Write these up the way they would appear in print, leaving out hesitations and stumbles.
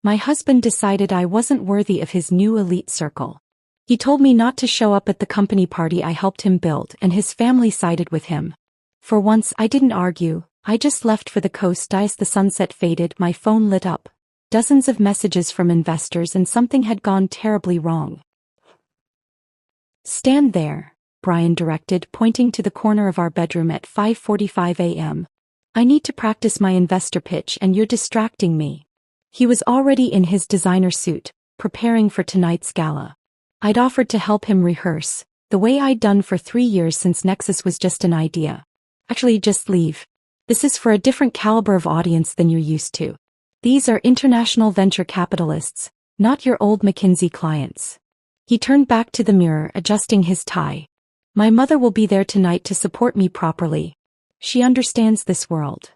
My husband decided I wasn't worthy of his new elite circle. He told me not to show up at the company party I helped him build, and his family sided with him. For once, I didn't argue. I just left for the coast. As the sunset faded, my phone lit up. Dozens of messages from investors, and something had gone terribly wrong. "Stand there," Brian directed, pointing to the corner of our bedroom at 5:45 a.m. "I need to practice my investor pitch and you're distracting me." He was already in his designer suit, preparing for tonight's gala. I'd offered to help him rehearse, the way I'd done for 3 years since Nexus was just an idea. "Actually, just leave. This is for a different caliber of audience than you're used to. These are international venture capitalists, not your old McKinsey clients." He turned back to the mirror, adjusting his tie. "My mother will be there tonight to support me properly. She understands this world."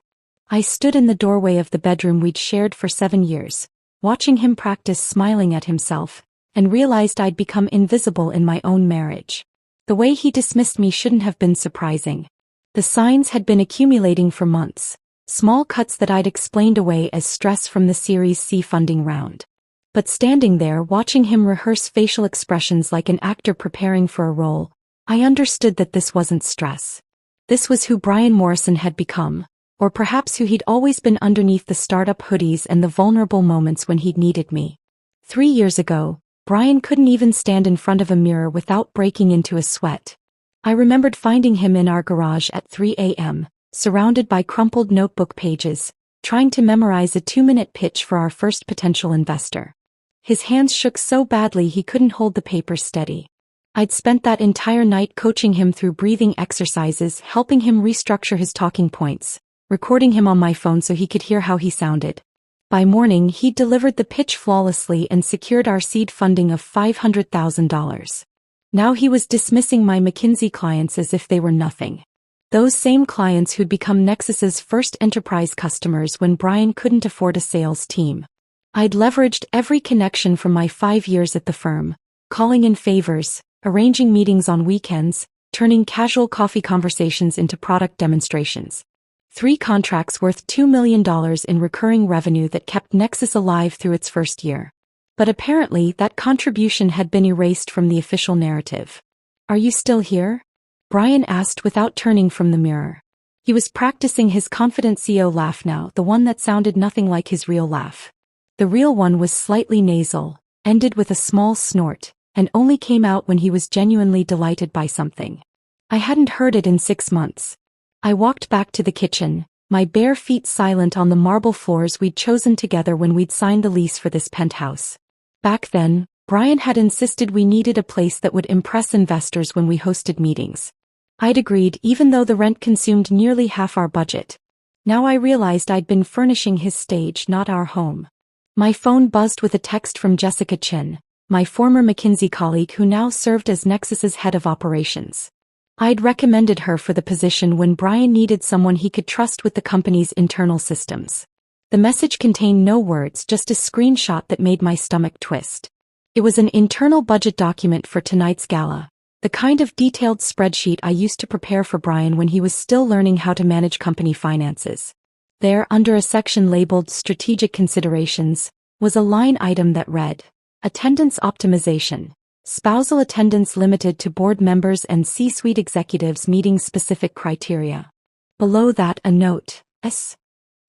I stood in the doorway of the bedroom we'd shared for 7 years, watching him practice, smiling at himself, and realized I'd become invisible in my own marriage. The way he dismissed me shouldn't have been surprising. The signs had been accumulating for months, small cuts that I'd explained away as stress from the Series C funding round. But standing there watching him rehearse facial expressions like an actor preparing for a role, I understood that this wasn't stress. This was who Brian Morrison had become, or perhaps who he'd always been underneath the startup hoodies and the vulnerable moments when he'd needed me. 3 years ago, Brian couldn't even stand in front of a mirror without breaking into a sweat. I remembered finding him in our garage at 3 a.m., surrounded by crumpled notebook pages, trying to memorize a 2-minute pitch for our first potential investor. His hands shook so badly he couldn't hold the paper steady. I'd spent that entire night coaching him through breathing exercises, helping him restructure his talking points, recording him on my phone so he could hear how he sounded. By morning, he'd delivered the pitch flawlessly and secured our seed funding of $500,000. Now he was dismissing my McKinsey clients as if they were nothing. Those same clients who'd become Nexus's first enterprise customers when Brian couldn't afford a sales team. I'd leveraged every connection from my 5 years at the firm, calling in favors, arranging meetings on weekends, turning casual coffee conversations into product demonstrations. 3 contracts worth $2 million in recurring revenue that kept Nexus alive through its first year. But apparently that contribution had been erased from the official narrative. "Are you still here?" Brian asked without turning from the mirror. He was practicing his confident CEO laugh now, the one that sounded nothing like his real laugh. The real one was slightly nasal, ended with a small snort, and only came out when he was genuinely delighted by something. I hadn't heard it in 6 months. I walked back to the kitchen, my bare feet silent on the marble floors we'd chosen together when we'd signed the lease for this penthouse. Back then, Brian had insisted we needed a place that would impress investors when we hosted meetings. I'd agreed even though the rent consumed nearly half our budget. Now I realized I'd been furnishing his stage, not our home. My phone buzzed with a text from Jessica Chin, my former McKinsey colleague who now served as Nexus's head of operations. I'd recommended her for the position when Brian needed someone he could trust with the company's internal systems. The message contained no words, just a screenshot that made my stomach twist. It was an internal budget document for tonight's gala, the kind of detailed spreadsheet I used to prepare for Brian when he was still learning how to manage company finances. There, under a section labeled Strategic Considerations, was a line item that read, "Attendance optimization. Spousal attendance limited to board members and C-suite executives meeting specific criteria." Below that, a note, S.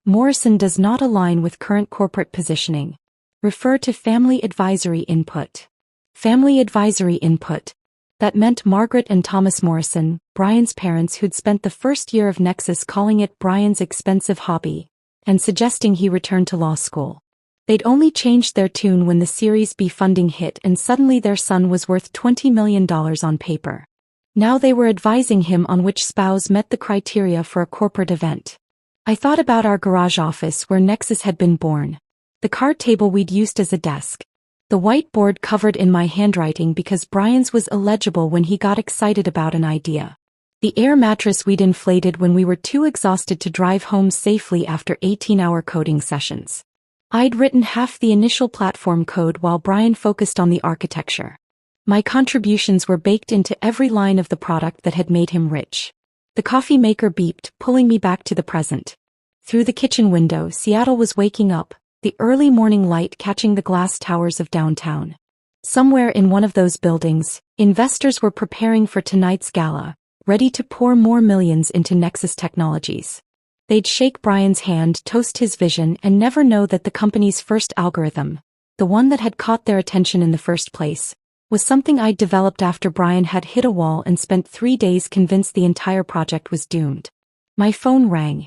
Morrison does not align with current corporate positioning. Refer to family advisory input. Family advisory input. That meant Margaret and Thomas Morrison, Brian's parents who'd spent the first year of Nexus calling it Brian's expensive hobby, and suggesting he return to law school. They'd only changed their tune when the Series B funding hit and suddenly their son was worth $20 million on paper. Now they were advising him on which spouse met the criteria for a corporate event. I thought about our garage office where Nexus had been born. The card table we'd used as a desk. The whiteboard covered in my handwriting because Brian's was illegible when he got excited about an idea. The air mattress we'd inflated when we were too exhausted to drive home safely after 18-hour coding sessions. I'd written half the initial platform code while Brian focused on the architecture. My contributions were baked into every line of the product that had made him rich. The coffee maker beeped, pulling me back to the present. Through the kitchen window, Seattle was waking up, the early morning light catching the glass towers of downtown. Somewhere in one of those buildings, investors were preparing for tonight's gala, ready to pour more millions into Nexus Technologies. They'd shake Brian's hand, toast his vision, and never know that the company's first algorithm, the one that had caught their attention in the first place, was something I'd developed after Brian had hit a wall and spent 3 days convinced the entire project was doomed. My phone rang.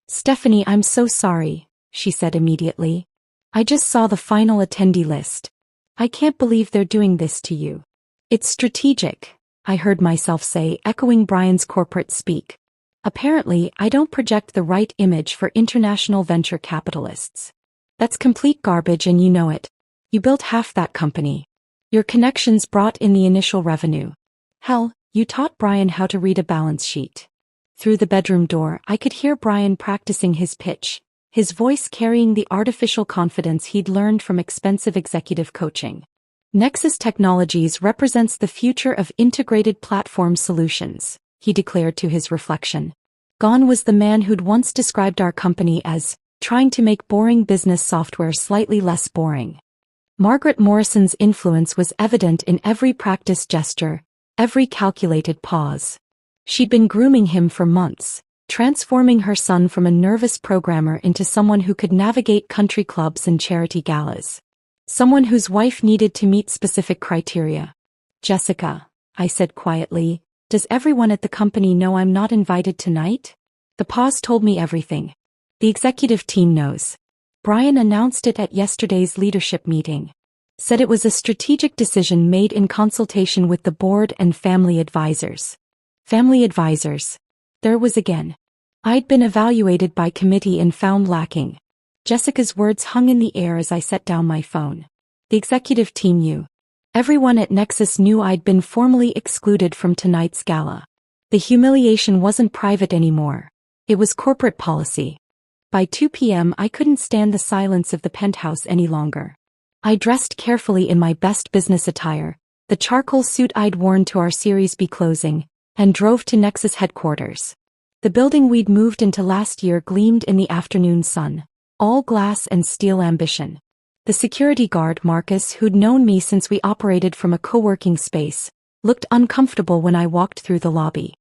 Stephanie, I'm so sorry, she said immediately. I just saw the final attendee list. I can't believe they're doing this to you. It's strategic, I heard myself say, echoing Brian's corporate speak. Apparently, I don't project the right image for international venture capitalists. That's complete garbage and you know it. You built half that company. Your connections brought in the initial revenue. Hell, you taught Brian how to read a balance sheet. Through the bedroom door, I could hear Brian practicing his pitch, his voice carrying the artificial confidence he'd learned from expensive executive coaching. Nexus Technologies represents the future of integrated platform solutions, he declared to his reflection. Gone was the man who'd once described our company as trying to make boring business software slightly less boring. Margaret Morrison's influence was evident in every practice gesture, every calculated pause. She'd been grooming him for months, transforming her son from a nervous programmer into someone who could navigate country clubs and charity galas. Someone whose wife needed to meet specific criteria. Jessica, I said quietly, does everyone at the company know I'm not invited tonight? The pause told me everything. The executive team knows. Brian announced it at yesterday's leadership meeting. Said it was a strategic decision made in consultation with the board and family advisors. Family advisors. There was again. I'd been evaluated by committee and found lacking. Jessica's words hung in the air as I set down my phone. The executive team knew. Everyone at Nexus knew I'd been formally excluded from tonight's gala. The humiliation wasn't private anymore. It was corporate policy. By 2 p.m. I couldn't stand the silence of the penthouse any longer. I dressed carefully in my best business attire, the charcoal suit I'd worn to our Series B closing, and drove to Nexus headquarters. The building we'd moved into last year gleamed in the afternoon sun, all glass and steel ambition. The security guard, Marcus, who'd known me since we operated from a co-working space, looked uncomfortable when I walked through the lobby.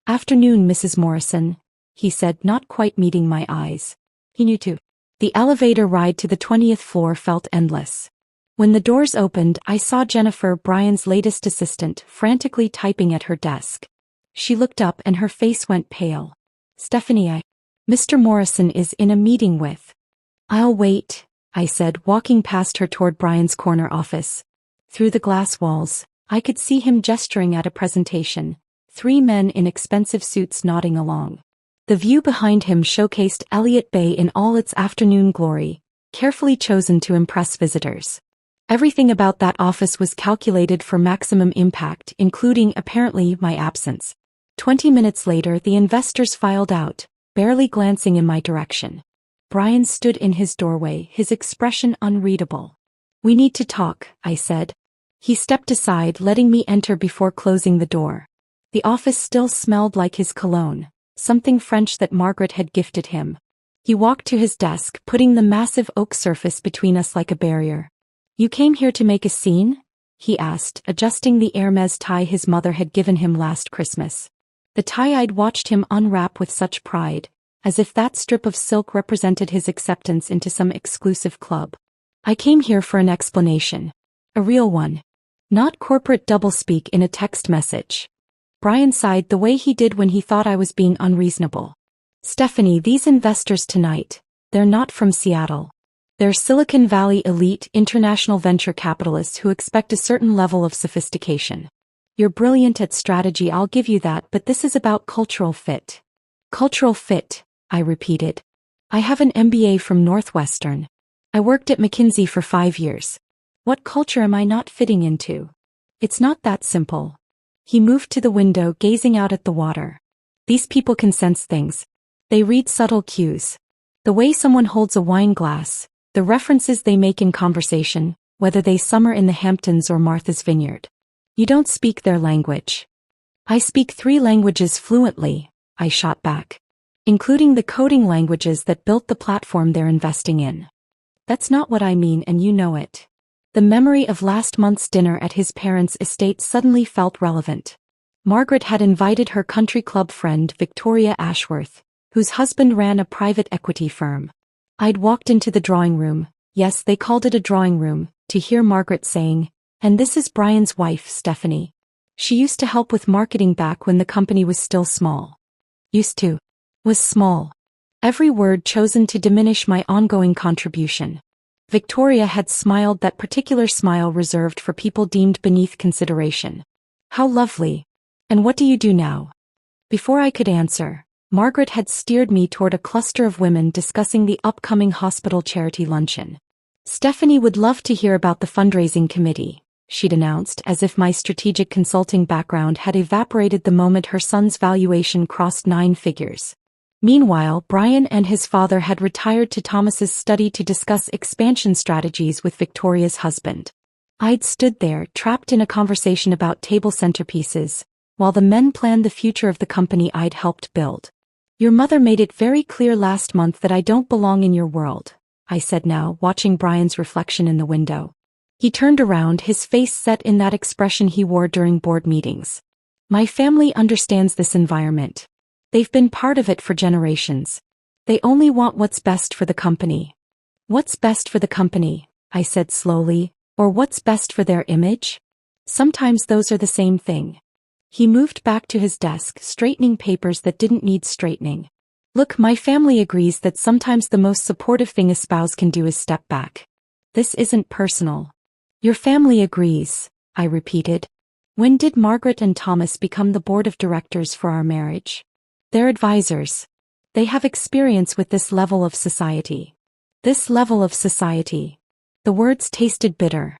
Afternoon, Mrs. Morrison, he said, not quite meeting my eyes. He knew too. The elevator ride to the 20th floor felt endless. When the doors opened, I saw Jennifer, Brian's latest assistant, frantically typing at her desk. She looked up and her face went pale. Stephanie, Mr. Morrison is in a meeting with. I'll wait, I said, walking past her toward Brian's corner office. Through the glass walls, I could see him gesturing at a presentation, 3 men in expensive suits nodding along. The view behind him showcased Elliott Bay in all its afternoon glory, carefully chosen to impress visitors. Everything about that office was calculated for maximum impact, including, apparently, my absence. 20 minutes later, the investors filed out, barely glancing in my direction. Brian stood in his doorway, his expression unreadable. We need to talk, I said. He stepped aside, letting me enter before closing the door. The office still smelled like his cologne, something French that Margaret had gifted him. He walked to his desk, putting the massive oak surface between us like a barrier. You came here to make a scene? He asked, adjusting the Hermes tie his mother had given him last Christmas. The tie I'd watched him unwrap with such pride, as if that strip of silk represented his acceptance into some exclusive club. I came here for an explanation. A real one. Not corporate doublespeak in a text message. Brian sighed the way he did when he thought I was being unreasonable. Stephanie, these investors tonight, they're not from Seattle. They're Silicon Valley elite international venture capitalists who expect a certain level of sophistication. You're brilliant at strategy, I'll give you that, but this is about cultural fit. Cultural fit, I repeated. I have an MBA from Northwestern. I worked at McKinsey for 5 years. What culture am I not fitting into? It's not that simple. He moved to the window, gazing out at the water. These people can sense things. They read subtle cues. The way someone holds a wine glass, the references they make in conversation, whether they summer in the Hamptons or Martha's Vineyard. You don't speak their language. I speak 3 languages fluently, I shot back. Including the coding languages that built the platform they're investing in. That's not what I mean, and you know it. The memory of last month's dinner at his parents' estate suddenly felt relevant. Margaret had invited her country club friend Victoria Ashworth, whose husband ran a private equity firm. I'd walked into the drawing room, yes, they called it a drawing room, to hear Margaret saying, "And this is Brian's wife, Stephanie. She used to help with marketing back when the company was still small." Used to. Was small. Every word chosen to diminish my ongoing contribution. Victoria had smiled, that particular smile reserved for people deemed beneath consideration. How lovely. And what do you do now? Before I could answer, Margaret had steered me toward a cluster of women discussing the upcoming hospital charity luncheon. Stephanie would love to hear about the fundraising committee, she'd announced, as if my strategic consulting background had evaporated the moment her son's valuation crossed 9 figures. Meanwhile, Brian and his father had retired to Thomas's study to discuss expansion strategies with Victoria's husband. I'd stood there, trapped in a conversation about table centerpieces, while the men planned the future of the company I'd helped build. "Your mother made it very clear last month that I don't belong in your world," I said, now watching Brian's reflection in the window. He turned around, his face set in that expression he wore during board meetings. "My family understands this environment. They've been part of it for generations. They only want what's best for the company." "What's best for the company?" I said slowly. "Or what's best for their image? Sometimes those are the same thing." He moved back to his desk, straightening papers that didn't need straightening. "Look, my family agrees that sometimes the most supportive thing a spouse can do is step back. This isn't personal." "Your family agrees," I repeated. "When did Margaret and Thomas become the board of directors for our marriage?" "They're advisors. They have experience with this level of society." "This level of society." The words tasted bitter.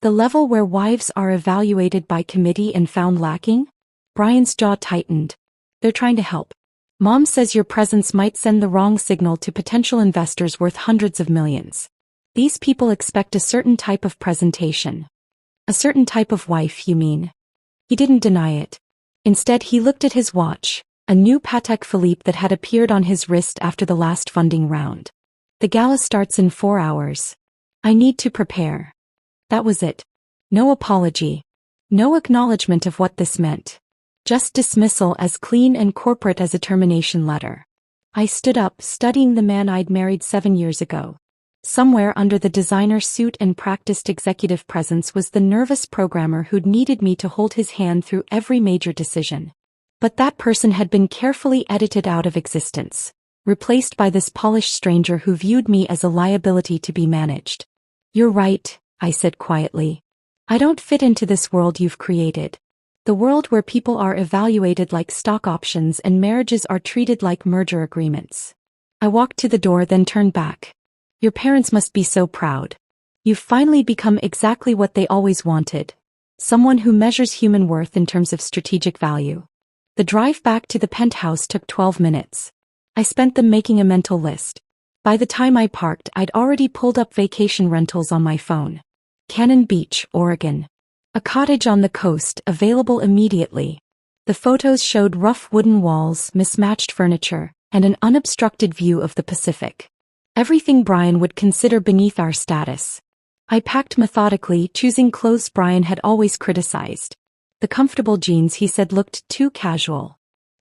"The level where wives are evaluated by committee and found lacking?" Brian's jaw tightened. "They're trying to help. Mom says your presence might send the wrong signal to potential investors worth hundreds of millions. These people expect a certain type of presentation." "A certain type of wife, you mean?" He didn't deny it. Instead, he looked at his watch, a new Patek Philippe that had appeared on his wrist after the last funding round. "The gala starts in 4 hours. I need to prepare." That was it. No apology. No acknowledgement of what this meant. Just dismissal, as clean and corporate as a termination letter. I stood up, studying the man I'd married 7 years ago. Somewhere under the designer suit and practiced executive presence was the nervous programmer who'd needed me to hold his hand through every major decision. But that person had been carefully edited out of existence, replaced by this polished stranger who viewed me as a liability to be managed. "You're right," I said quietly. "I don't fit into this world you've created. The world where people are evaluated like stock options and marriages are treated like merger agreements." I walked to the door, then turned back. "Your parents must be so proud. You've finally become exactly what they always wanted. Someone who measures human worth in terms of strategic value." The drive back to the penthouse took 12 minutes. I spent them making a mental list. By the time I parked, I'd already pulled up vacation rentals on my phone. Cannon Beach, Oregon. A cottage on the coast, available immediately. The photos showed rough wooden walls, mismatched furniture, and an unobstructed view of the Pacific. Everything Brian would consider beneath our status. I packed methodically, choosing clothes Brian had always criticized. The comfortable jeans he said looked too casual.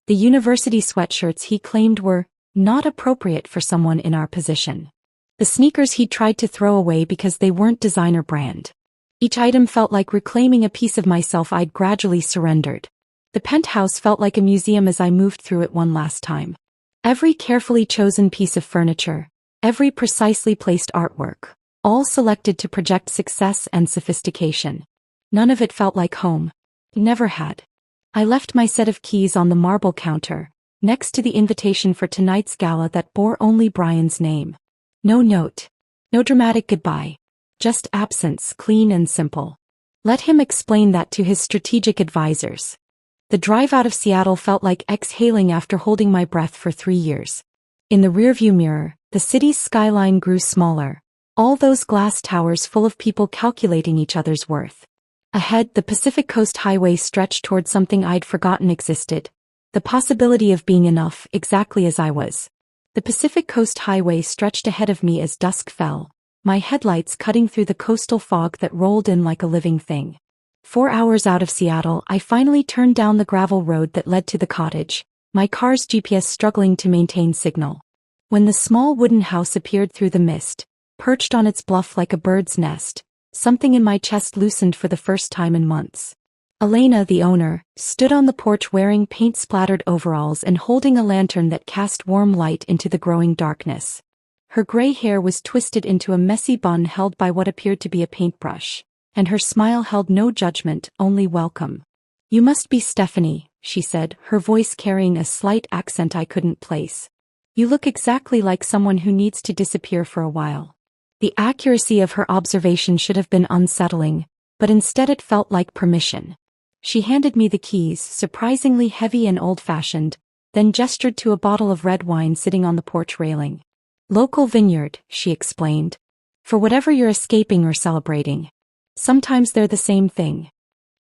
The university sweatshirts he claimed were not appropriate for someone in our position. The sneakers he'd tried to throw away because they weren't designer brand. Each item felt like reclaiming a piece of myself I'd gradually surrendered. The penthouse felt like a museum as I moved through it one last time. Every carefully chosen piece of furniture, every precisely placed artwork, all selected to project success and sophistication. None of it felt like home. Never had. I left my set of keys on the marble counter, next to the invitation for tonight's gala that bore only Brian's name. No note. No dramatic goodbye. Just absence, clean and simple. Let him explain that to his strategic advisors. The drive out of Seattle felt like exhaling after holding my breath for 3 years. In the rearview mirror, the city's skyline grew smaller. All those glass towers full of people calculating each other's worth. Ahead, the Pacific Coast Highway stretched toward something I'd forgotten existed. The possibility of being enough, exactly as I was. The Pacific Coast Highway stretched ahead of me as dusk fell. my headlights cutting through the coastal fog that rolled in like a living thing. 4 hours out of Seattle, I finally turned down the gravel road that led to the cottage, my car's GPS struggling to maintain signal. When the small wooden house appeared through the mist, perched on its bluff like a bird's nest, something in my chest loosened for the first time in months. Elena, the owner, stood on the porch wearing paint-splattered overalls and holding a lantern that cast warm light into the growing darkness. Her gray hair was twisted into a messy bun held by what appeared to be a paintbrush, and her smile held no judgment, only welcome. "You must be Stephanie," she said, her voice carrying a slight accent I couldn't place. "You look exactly like someone who needs to disappear for a while." The accuracy of her observation should have been unsettling, but instead it felt like permission. She handed me the keys, surprisingly heavy and old-fashioned, then gestured to a bottle of red wine sitting on the porch railing. "Local vineyard," she explained. "For whatever you're escaping or celebrating. Sometimes they're the same thing."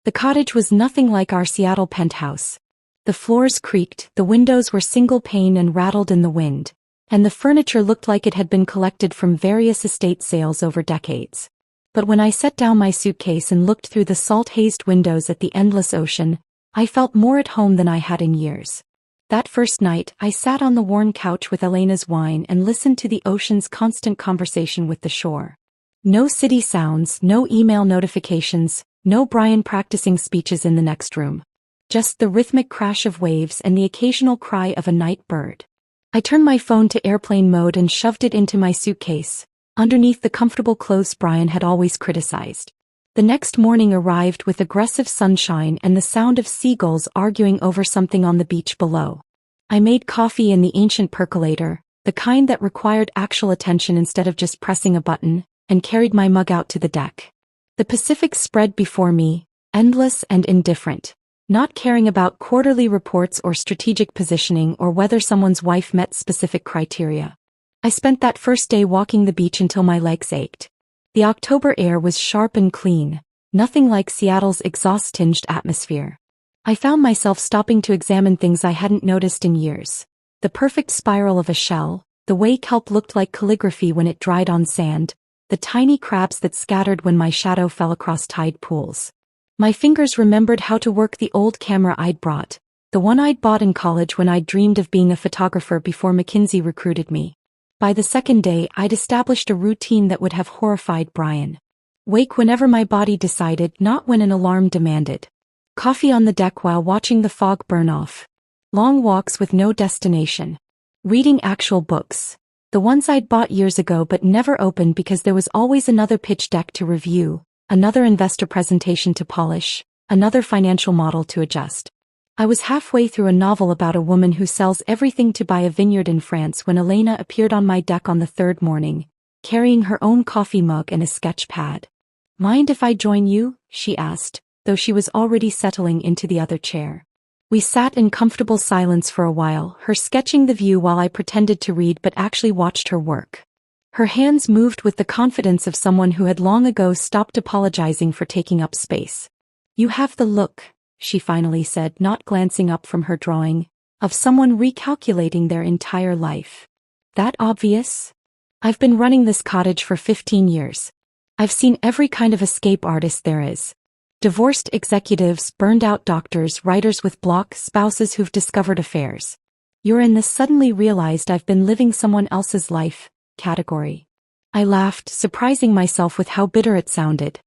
The cottage was nothing like our Seattle penthouse. The floors creaked, the windows were single-pane and rattled in the wind, and the furniture looked like it had been collected from various estate sales over decades. But when I set down my suitcase and looked through the salt-hazed windows at the endless ocean, I felt more at home than I had in years. That first night, I sat on the worn couch with Elena's wine and listened to the ocean's constant conversation with the shore. No city sounds, no email notifications, no Brian practicing speeches in the next room. Just the rhythmic crash of waves and the occasional cry of a night bird. I turned my phone to airplane mode and shoved it into my suitcase, underneath the comfortable clothes Brian had always criticized. The next morning arrived with aggressive sunshine and the sound of seagulls arguing over something on the beach below. I made coffee in the ancient percolator, the kind that required actual attention instead of just pressing a button, and carried my mug out to the deck. The Pacific spread before me, endless and indifferent, not caring about quarterly reports or strategic positioning or whether someone's wife met specific criteria. I spent that first day walking the beach until my legs ached. The October air was sharp and clean, nothing like Seattle's exhaust-tinged atmosphere. I found myself stopping to examine things I hadn't noticed in years. The perfect spiral of a shell, the way kelp looked like calligraphy when it dried on sand, the tiny crabs that scattered when my shadow fell across tide pools. My fingers remembered how to work the old camera I'd brought, the one I'd bought in college when I'd dreamed of being a photographer before McKinsey recruited me. By the second day, I'd established a routine that would have horrified Brian. Wake whenever my body decided, not when an alarm demanded. Coffee on the deck while watching the fog burn off. Long walks with no destination. Reading actual books. The ones I'd bought years ago but never opened because there was always another pitch deck to review, another investor presentation to polish, another financial model to adjust. I was halfway through a novel about a woman who sells everything to buy a vineyard in France when Elena appeared on my deck on the third morning, carrying her own coffee mug and a sketch pad. "Mind if I join you?" she asked, though she was already settling into the other chair. We sat in comfortable silence for a while, her sketching the view while I pretended to read but actually watched her work. Her hands moved with the confidence of someone who had long ago stopped apologizing for taking up space. "You have the look," she finally said, not glancing up from her drawing, "of someone recalculating their entire life." "That obvious?" "I've been running this cottage for 15 years. I've seen every kind of escape artist there is. Divorced executives, burned-out doctors, writers with block, spouses who've discovered affairs. You're in the suddenly realized I've been living someone else's life category." I laughed, surprising myself with how bitter it sounded.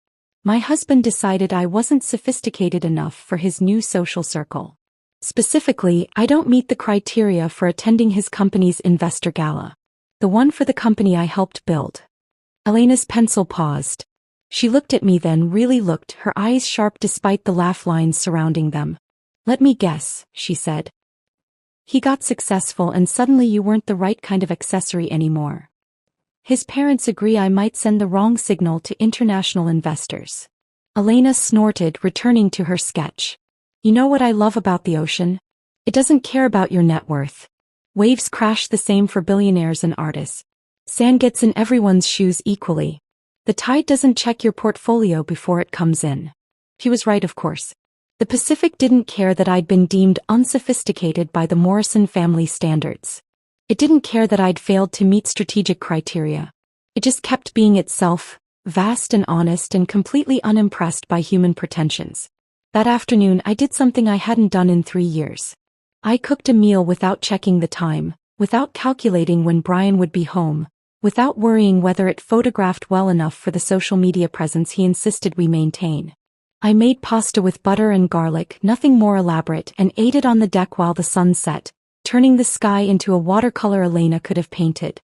My husband decided I wasn't sophisticated enough for his new social circle. Specifically, I don't meet the criteria for attending his company's investor gala. The one for the company I helped build. Elena's pencil paused. She looked at me then really looked, her eyes sharp despite the laugh lines surrounding them. "Let me guess," she said. "He got successful and suddenly you weren't the right kind of accessory anymore. His parents agree I might send the wrong signal to international investors." Elena snorted, returning to her sketch. "You know what I love about the ocean? It doesn't care about your net worth. Waves crash the same for billionaires and artists. Sand gets in everyone's shoes equally. The tide doesn't check your portfolio before it comes in." She was right, of course. The Pacific didn't care that I'd been deemed unsophisticated by the Morrison family standards. It didn't care that I'd failed to meet strategic criteria. It just kept being itself, vast and honest and completely unimpressed by human pretensions. That afternoon I did something I hadn't done in 3 years. I cooked a meal without checking the time, without calculating when Brian would be home, without worrying whether it photographed well enough for the social media presence he insisted we maintain. I made pasta with butter and garlic, nothing more elaborate, and ate it on the deck while the sun set, turning the sky into a watercolor Elena could have painted.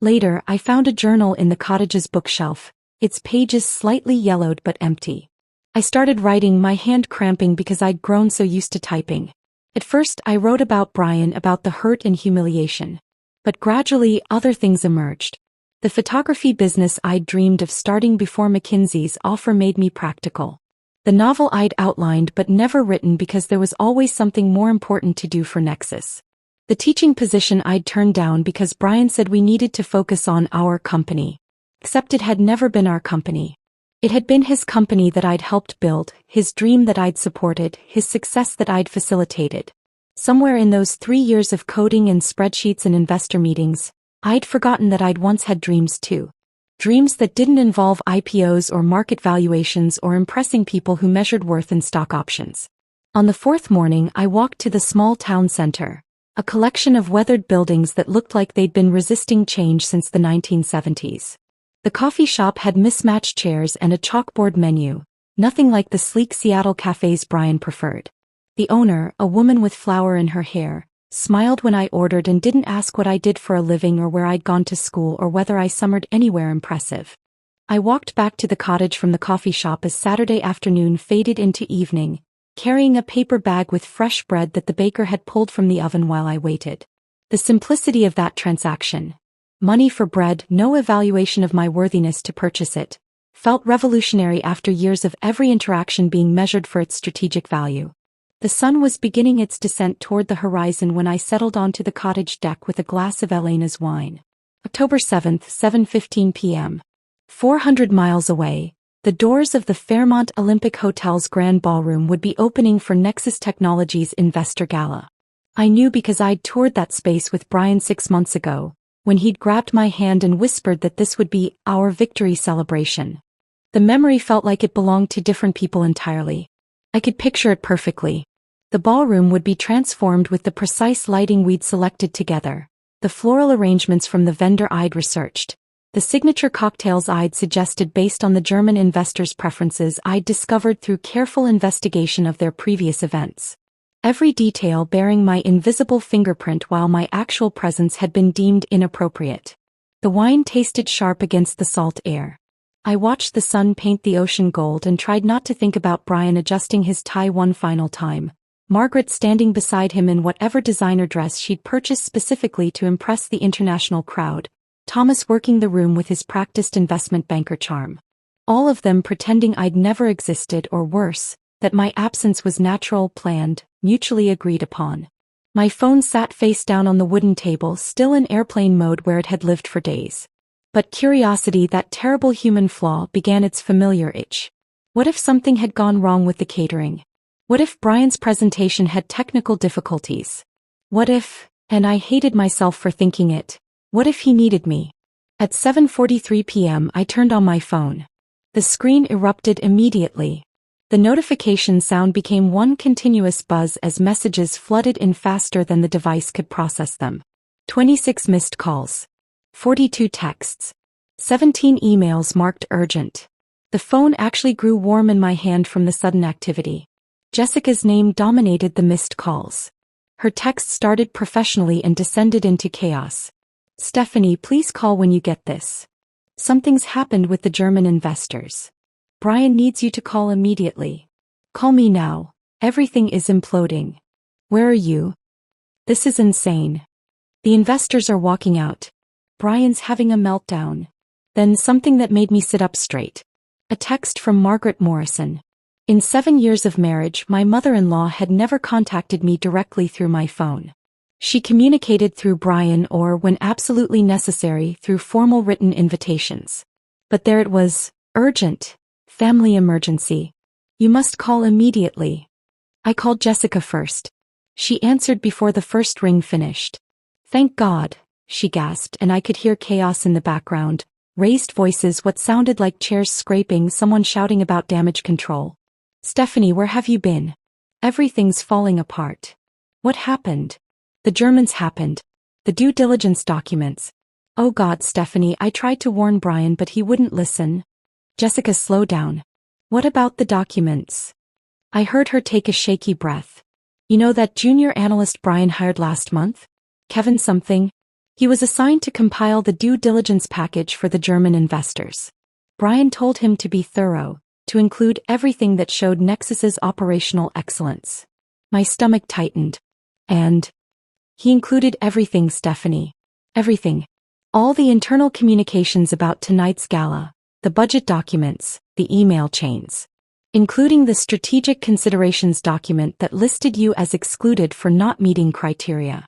Later, I found a journal in the cottage's bookshelf, its pages slightly yellowed but empty. I started writing, my hand cramping because I'd grown so used to typing. At first, I wrote about Brian, about the hurt and humiliation. But gradually, other things emerged. The photography business I'd dreamed of starting before McKinsey's offer made me practical. The novel I'd outlined but never written because there was always something more important to do for Nexus. The teaching position I'd turned down because Brian said we needed to focus on our company. Except it had never been our company. It had been his company that I'd helped build, his dream that I'd supported, his success that I'd facilitated. Somewhere in those 3 years of coding and spreadsheets and investor meetings, I'd forgotten that I'd once had dreams too. Dreams that didn't involve IPOs or market valuations or impressing people who measured worth in stock options. On the 4th morning, I walked to the small town center, a collection of weathered buildings that looked like they'd been resisting change since the 1970s. The coffee shop had mismatched chairs and a chalkboard menu, nothing like the sleek Seattle cafes Brian preferred. The owner, a woman with flower in her hair, smiled when I ordered and didn't ask what I did for a living or where I'd gone to school or whether I summered anywhere impressive. I walked back to the cottage from the coffee shop as Saturday afternoon faded into evening, carrying a paper bag with fresh bread that the baker had pulled from the oven while I waited. The simplicity of that transaction, money for bread, no evaluation of my worthiness to purchase it, felt revolutionary after years of every interaction being measured for its strategic value. The sun was beginning its descent toward the horizon when I settled onto the cottage deck with a glass of Elena's wine. October 7th, 7:15 p.m. 400 miles away, the doors of the Fairmont Olympic Hotel's Grand Ballroom would be opening for Nexus Technologies' Investor Gala. I knew because I'd toured that space with Brian 6 months ago, when he'd grabbed my hand and whispered that this would be our victory celebration. The memory felt like it belonged to different people entirely. I could picture it perfectly. The ballroom would be transformed with the precise lighting we'd selected together, the floral arrangements from the vendor I'd researched, the signature cocktails I'd suggested based on the German investors' preferences I'd discovered through careful investigation of their previous events. Every detail bearing my invisible fingerprint while my actual presence had been deemed inappropriate. The wine tasted sharp against the salt air. I watched the sun paint the ocean gold and tried not to think about Brian adjusting his tie one final time, Margaret standing beside him in whatever designer dress she'd purchased specifically to impress the international crowd, Thomas working the room with his practiced investment banker charm. All of them pretending I'd never existed or worse, that my absence was natural, planned, mutually agreed upon. My phone sat face down on the wooden table, still in airplane mode where it had lived for days. But curiosity, that terrible human flaw, began its familiar itch. What if something had gone wrong with the catering? What if Brian's presentation had technical difficulties? What if, and I hated myself for thinking it, what if he needed me? At 7:43 p.m. I turned on my phone. The screen erupted immediately. The notification sound became one continuous buzz as messages flooded in faster than the device could process them. 26 missed calls. 42 texts. 17 emails marked urgent. The phone actually grew warm in my hand from the sudden activity. Jessica's name dominated the missed calls. Her text started professionally and descended into chaos. Stephanie, please call when you get this. Something's happened with the German investors. Brian needs you to call immediately. Call me now. Everything is imploding. Where are you? This is insane. The investors are walking out. Brian's having a meltdown. Then something that made me sit up straight. A text from Margaret Morrison. In 7 years of marriage, my mother-in-law had never contacted me directly through my phone. She communicated through Brian or, when absolutely necessary, through formal written invitations. But there it was, urgent, family emergency. You must call immediately. I called Jessica first. She answered before the first ring finished. Thank God, she gasped, and I could hear chaos in the background, Raised voices, what sounded like chairs scraping, someone shouting about damage control. Stephanie, where have you been? Everything's falling apart. What happened? The Germans happened. The due diligence documents. Oh God, Stephanie, I tried to warn Brian but he wouldn't listen. Jessica, slow down. What about the documents? I heard her take a shaky breath. You know that junior analyst Brian hired last month? Kevin something? He was assigned to compile the due diligence package for the German investors. Brian told him to be thorough, to include everything that showed Nexus's operational excellence. My stomach tightened. And he included everything, Stephanie. Everything. All the internal communications about tonight's gala, the budget documents, the email chains. Including the strategic considerations document that listed you as excluded for not meeting criteria.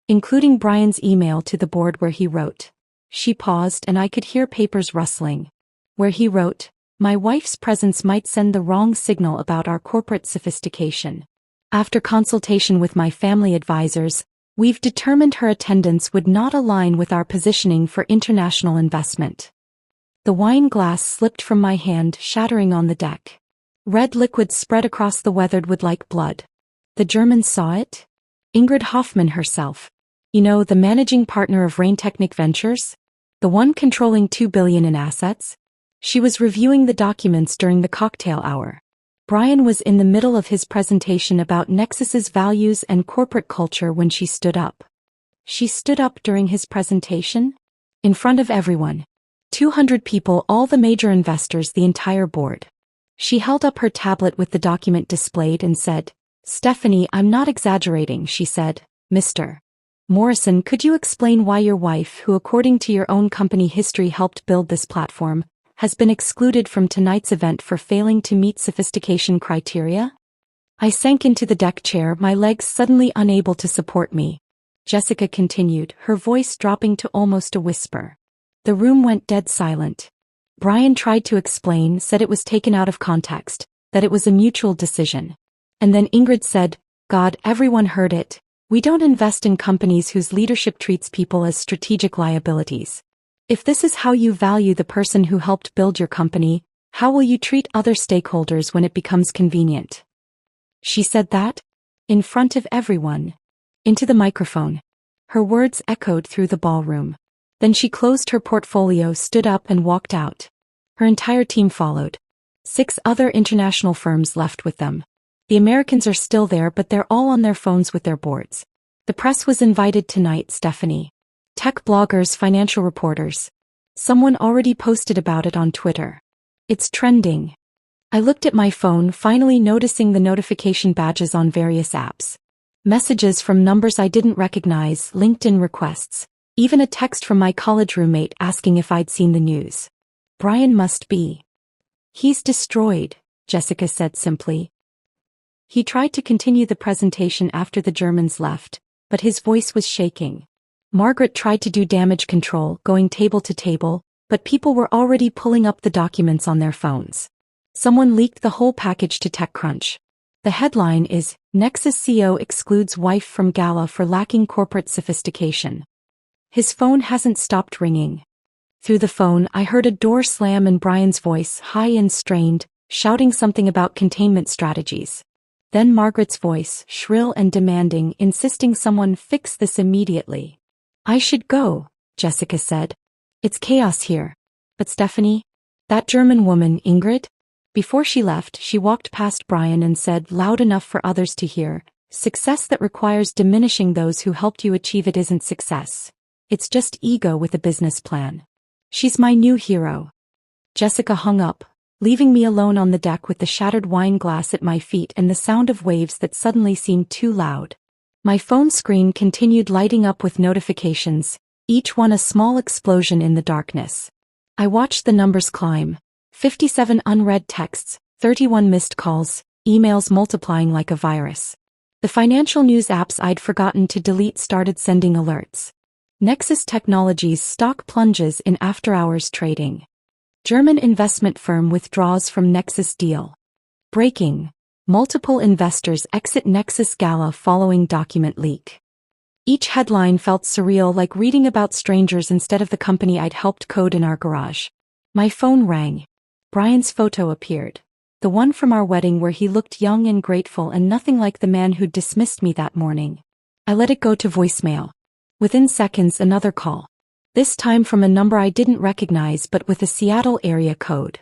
Including Brian's email to the board where he wrote. She paused and I could hear papers rustling. Where he wrote, my wife's presence might send the wrong signal about our corporate sophistication. After consultation with my family advisors, we've determined her attendance would not align with our positioning for international investment. The wine glass slipped from my hand, shattering on the deck. Red liquid spread across the weathered wood like blood. The Germans saw it? Ingrid Hoffmann herself. You know, the managing partner of Rain Technic Ventures? The one controlling $2 billion in assets? She was reviewing the documents during the cocktail hour. Brian was in the middle of his presentation about Nexus's values and corporate culture when she stood up. She stood up during his presentation? In front of everyone. 200 people, all the major investors, the entire board. She held up her tablet with the document displayed and said, Stephanie, I'm not exaggerating, she said. Mr. Morrison, could you explain why your wife, who according to your own company history helped build this platform, has been excluded from tonight's event for failing to meet sophistication criteria? I sank into the deck chair, my legs suddenly unable to support me. Jessica continued, her voice dropping to almost a whisper. The room went dead silent. Brian tried to explain, said it was taken out of context, that it was a mutual decision. And then Ingrid said, God, everyone heard it. We don't invest in companies whose leadership treats people as strategic liabilities. If this is how you value the person who helped build your company, how will you treat other stakeholders when it becomes convenient? She said that? In front of everyone. Into the microphone. Her words echoed through the ballroom. Then she closed her portfolio, stood up and walked out. Her entire team followed. 6 other international firms left with them. The Americans are still there but they're all on their phones with their boards. The press was invited tonight, Stephanie. Tech bloggers, financial reporters. Someone already posted about it on Twitter. It's trending. I looked at my phone, finally noticing the notification badges on various apps. Messages from numbers I didn't recognize, LinkedIn requests. Even a text from my college roommate asking if I'd seen the news. Brian must be. He's destroyed, Jessica said simply. He tried to continue the presentation after the Germans left, but his voice was shaking. Margaret tried to do damage control, going table to table, but people were already pulling up the documents on their phones. Someone leaked the whole package to TechCrunch. The headline is, Nexus CEO excludes wife from gala for lacking corporate sophistication. His phone hasn't stopped ringing. Through the phone, I heard a door slam and Brian's voice, high and strained, shouting something about containment strategies. Then Margaret's voice, shrill and demanding, insisting someone fix this immediately. I should go, Jessica said. It's chaos here. But Stephanie? That German woman, Ingrid? Before she left, she walked past Brian and said, loud enough for others to hear, success that requires diminishing those who helped you achieve it isn't success. It's just ego with a business plan. She's my new hero. Jessica hung up, leaving me alone on the deck with the shattered wine glass at my feet and the sound of waves that suddenly seemed too loud. My phone screen continued lighting up with notifications, each one a small explosion in the darkness. I watched the numbers climb. 57 unread texts, 31 missed calls, emails multiplying like a virus. The financial news apps I'd forgotten to delete started sending alerts. Nexus Technologies stock plunges in after-hours trading. German investment firm withdraws from Nexus deal. Breaking. Multiple investors exit Nexus gala following document leak. Each headline felt surreal, like reading about strangers instead of the company I'd helped code in our garage. My phone rang. Brian's photo appeared. The one from our wedding where he looked young and grateful and nothing like the man who'd dismissed me that morning. I let it go to voicemail. Within seconds, another call. This time from a number I didn't recognize but with a Seattle area code.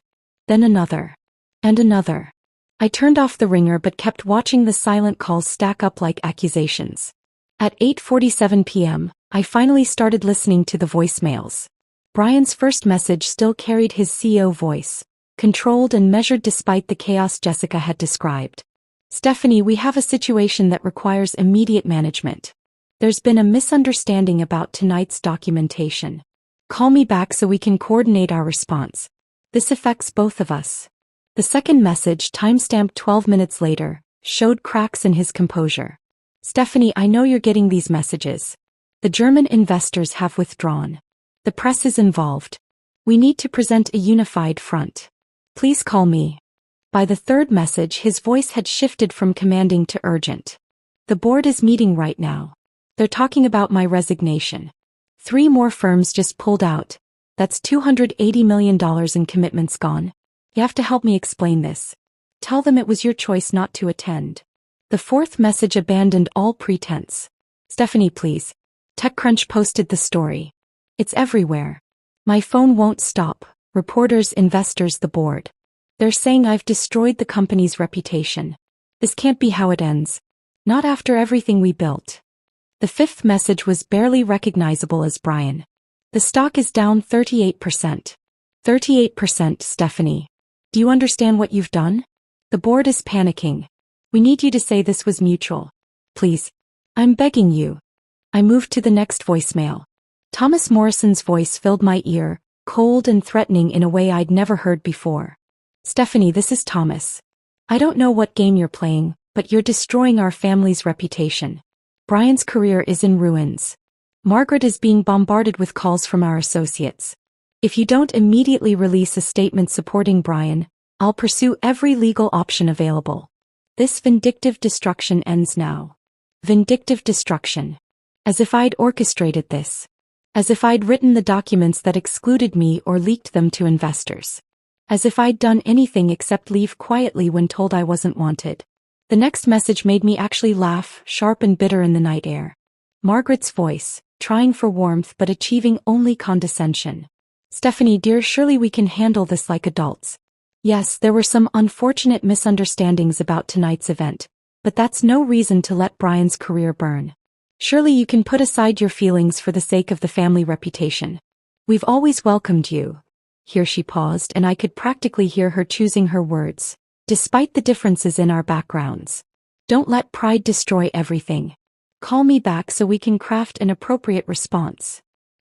Then another. And another. I turned off the ringer but kept watching the silent calls stack up like accusations. At 8:47 p.m., I finally started listening to the voicemails. Brian's first message still carried his CEO voice, controlled and measured despite the chaos Jessica had described. Stephanie, we have a situation that requires immediate management. There's been a misunderstanding about tonight's documentation. Call me back so we can coordinate our response. This affects both of us. The second message, timestamped 12 minutes later, showed cracks in his composure. Stephanie, I know you're getting these messages. The German investors have withdrawn. The press is involved. We need to present a unified front. Please call me. By the third message, his voice had shifted from commanding to urgent. The board is meeting right now. They're talking about my resignation. 3 more firms just pulled out. That's $280 million in commitments gone. You have to help me explain this. Tell them it was your choice not to attend. The fourth message abandoned all pretense. Stephanie, please. TechCrunch posted the story. It's everywhere. My phone won't stop. Reporters, investors, the board. They're saying I've destroyed the company's reputation. This can't be how it ends. Not after everything we built. The fifth message was barely recognizable as Brian. The stock is down 38%. 38%, Stephanie. Do you understand what you've done? The board is panicking. We need you to say this was mutual. Please. I'm begging you. I moved to the next voicemail. Thomas Morrison's voice filled my ear, cold and threatening in a way I'd never heard before. Stephanie, this is Thomas. I don't know what game you're playing, but you're destroying our family's reputation. Brian's career is in ruins. Margaret is being bombarded with calls from our associates. If you don't immediately release a statement supporting Brian, I'll pursue every legal option available. This vindictive destruction ends now. Vindictive destruction. As if I'd orchestrated this. As if I'd written the documents that excluded me or leaked them to investors. As if I'd done anything except leave quietly when told I wasn't wanted. The next message made me actually laugh, sharp and bitter in the night air. Margaret's voice, trying for warmth but achieving only condescension. Stephanie, dear, surely we can handle this like adults. Yes, there were some unfortunate misunderstandings about tonight's event, but that's no reason to let Brian's career burn. Surely you can put aside your feelings for the sake of the family reputation. We've always welcomed you. Here she paused, and I could practically hear her choosing her words, despite the differences in our backgrounds. Don't let pride destroy everything. Call me back so we can craft an appropriate response.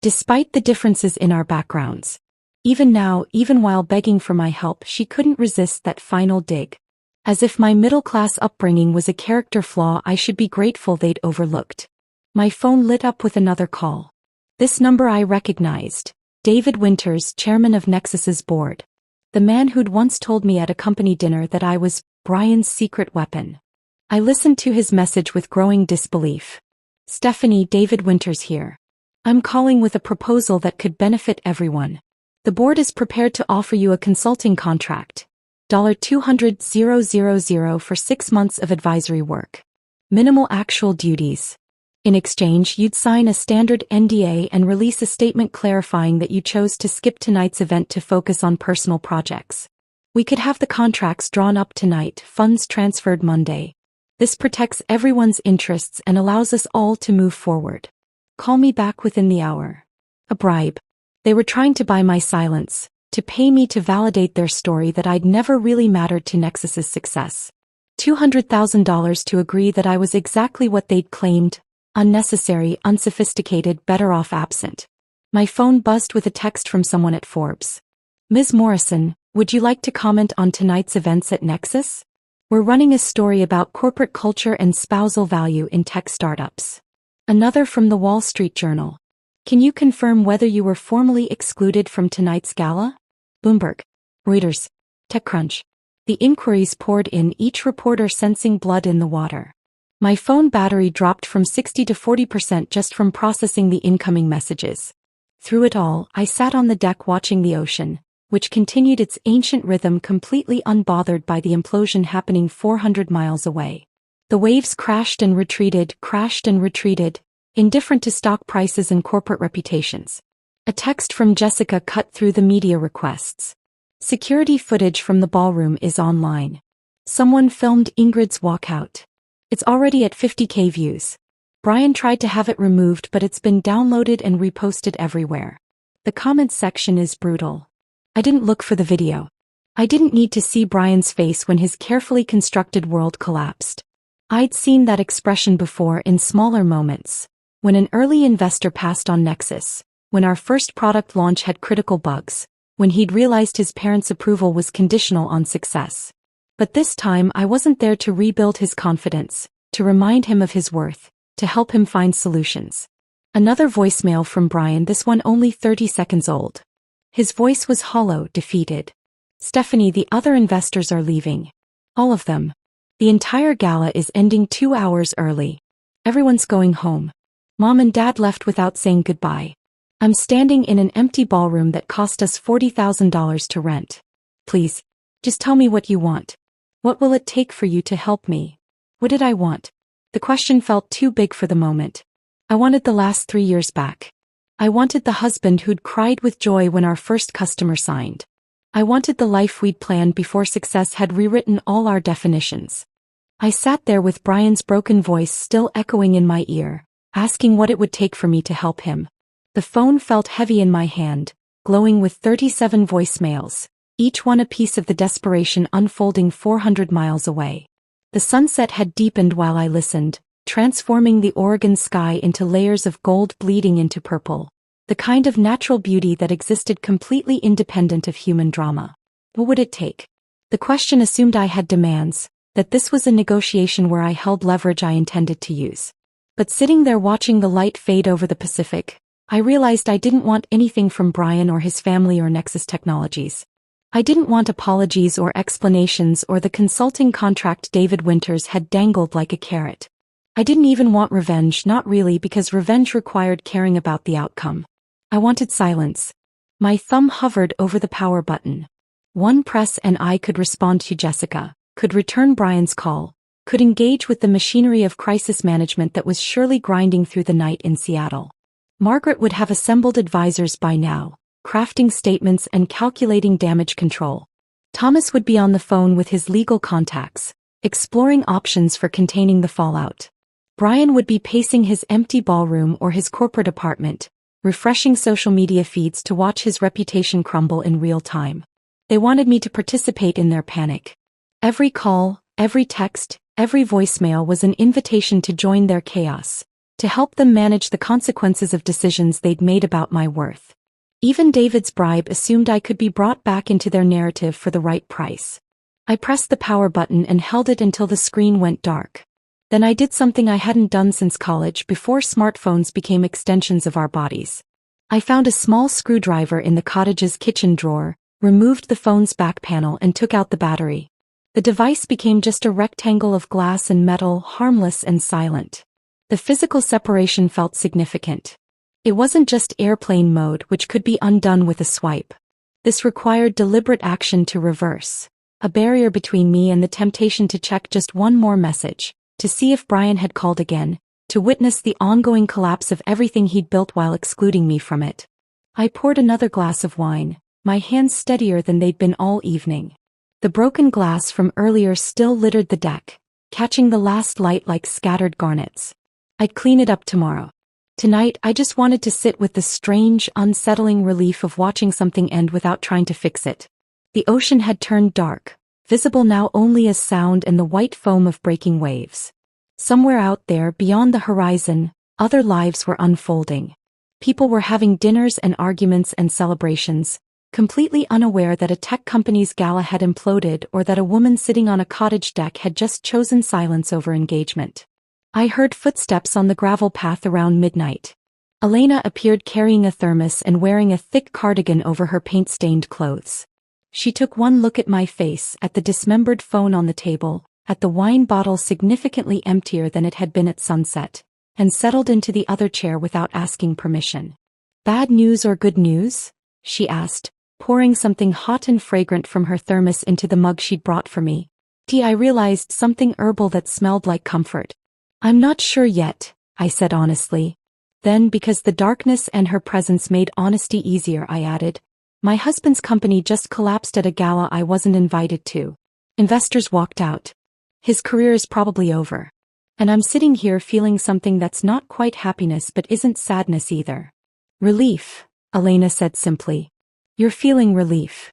Despite the differences in our backgrounds. Even now, even while begging for my help, she couldn't resist that final dig. As if my middle-class upbringing was a character flaw I should be grateful they'd overlooked. My phone lit up with another call. This number I recognized. David Winters, chairman of Nexus's board. The man who'd once told me at a company dinner that I was Brian's secret weapon. I listened to his message with growing disbelief. Stephanie, David Winters here. I'm calling with a proposal that could benefit everyone. The board is prepared to offer you a consulting contract. $200,000 for 6 months of advisory work. Minimal actual duties. In exchange, you'd sign a standard NDA and release a statement clarifying that you chose to skip tonight's event to focus on personal projects. We could have the contracts drawn up tonight, funds transferred Monday. This protects everyone's interests and allows us all to move forward. Call me back within the hour. A bribe. They were trying to buy my silence, to pay me to validate their story that I'd never really mattered to Nexus's success. $200,000 to agree that I was exactly what they'd claimed, unnecessary, unsophisticated, better off absent. My phone buzzed with a text from someone at Forbes. Ms. Morrison, would you like to comment on tonight's events at Nexus? We're running a story about corporate culture and spousal value in tech startups. Another from the Wall Street Journal. Can you confirm whether you were formally excluded from tonight's gala? Bloomberg. Reuters. TechCrunch. The inquiries poured in, each reporter sensing blood in the water. My phone battery dropped from 60 to 40% just from processing the incoming messages. Through it all, I sat on the deck watching the ocean, which continued its ancient rhythm completely unbothered by the implosion happening 400 miles away. The waves crashed and retreated, indifferent to stock prices and corporate reputations. A text from Jessica cut through the media requests. Security footage from the ballroom is online. Someone filmed Ingrid's walkout. It's already at 50K views. Brian tried to have it removed, but it's been downloaded and reposted everywhere. The comments section is brutal. I didn't look for the video. I didn't need to see Brian's face when his carefully constructed world collapsed. I'd seen that expression before in smaller moments. When an early investor passed on Nexus, when our first product launch had critical bugs, when he'd realized his parents' approval was conditional on success. But this time I wasn't there to rebuild his confidence, to remind him of his worth, to help him find solutions. Another voicemail from Brian, this one only 30 seconds old. His voice was hollow, defeated. Stephanie, the other investors are leaving. All of them. The entire gala is ending 2 hours early. Everyone's going home. Mom and Dad left without saying goodbye. I'm standing in an empty ballroom that cost us $40,000 to rent. Please, just tell me what you want. What will it take for you to help me? What did I want? The question felt too big for the moment. I wanted the last 3 years back. I wanted the husband who'd cried with joy when our first customer signed. I wanted the life we'd planned before success had rewritten all our definitions. I sat there with Brian's broken voice still echoing in my ear, asking what it would take for me to help him. The phone felt heavy in my hand, glowing with 37 voicemails, each one a piece of the desperation unfolding 400 miles away. The sunset had deepened while I listened, transforming the Oregon sky into layers of gold bleeding into purple, the kind of natural beauty that existed completely independent of human drama. What would it take? The question assumed I had demands, that this was a negotiation where I held leverage I intended to use. But sitting there watching the light fade over the Pacific, I realized I didn't want anything from Brian or his family or Nexus Technologies. I didn't want apologies or explanations or the consulting contract David Winters had dangled like a carrot. I didn't even want revenge, not really, because revenge required caring about the outcome. I wanted silence. My thumb hovered over the power button. One press and I could respond to Jessica, could return Brian's call, could engage with the machinery of crisis management that was surely grinding through the night in Seattle. Margaret would have assembled advisors by now, crafting statements and calculating damage control. Thomas would be on the phone with his legal contacts, exploring options for containing the fallout. Brian would be pacing his empty ballroom or his corporate apartment, refreshing social media feeds to watch his reputation crumble in real time. They wanted me to participate in their panic. Every call, every text, every voicemail was an invitation to join their chaos, to help them manage the consequences of decisions they'd made about my worth. Even David's bribe assumed I could be brought back into their narrative for the right price. I pressed the power button and held it until the screen went dark. Then I did something I hadn't done since college, before smartphones became extensions of our bodies. I found a small screwdriver in the cottage's kitchen drawer, removed the phone's back panel and took out the battery. The device became just a rectangle of glass and metal, harmless and silent. The physical separation felt significant. It wasn't just airplane mode, which could be undone with a swipe. This required deliberate action to reverse, a barrier between me and the temptation to check just one more message, to see if Brian had called again, to witness the ongoing collapse of everything he'd built while excluding me from it. I poured another glass of wine, my hands steadier than they'd been all evening. The broken glass from earlier still littered the deck, catching the last light like scattered garnets. I'd clean it up tomorrow. Tonight I just wanted to sit with the strange, unsettling relief of watching something end without trying to fix it. The ocean had turned dark, visible now only as sound and the white foam of breaking waves. Somewhere out there, beyond the horizon, other lives were unfolding. People were having dinners and arguments and celebrations, completely unaware that a tech company's gala had imploded or that a woman sitting on a cottage deck had just chosen silence over engagement. I heard footsteps on the gravel path around midnight. Elena appeared carrying a thermos and wearing a thick cardigan over her paint-stained clothes. She took one look at my face, at the dismembered phone on the table, at the wine bottle significantly emptier than it had been at sunset, and settled into the other chair without asking permission. "Bad news or good news?" she asked, pouring something hot and fragrant from her thermos into the mug she'd brought for me. I realized something herbal that smelled like comfort. "I'm not sure yet," I said honestly. Then, because the darkness and her presence made honesty easier, I added, "My husband's company just collapsed at a gala I wasn't invited to. Investors walked out. His career is probably over. And I'm sitting here feeling something that's not quite happiness but isn't sadness either." "Relief," Elena said simply. "You're feeling relief."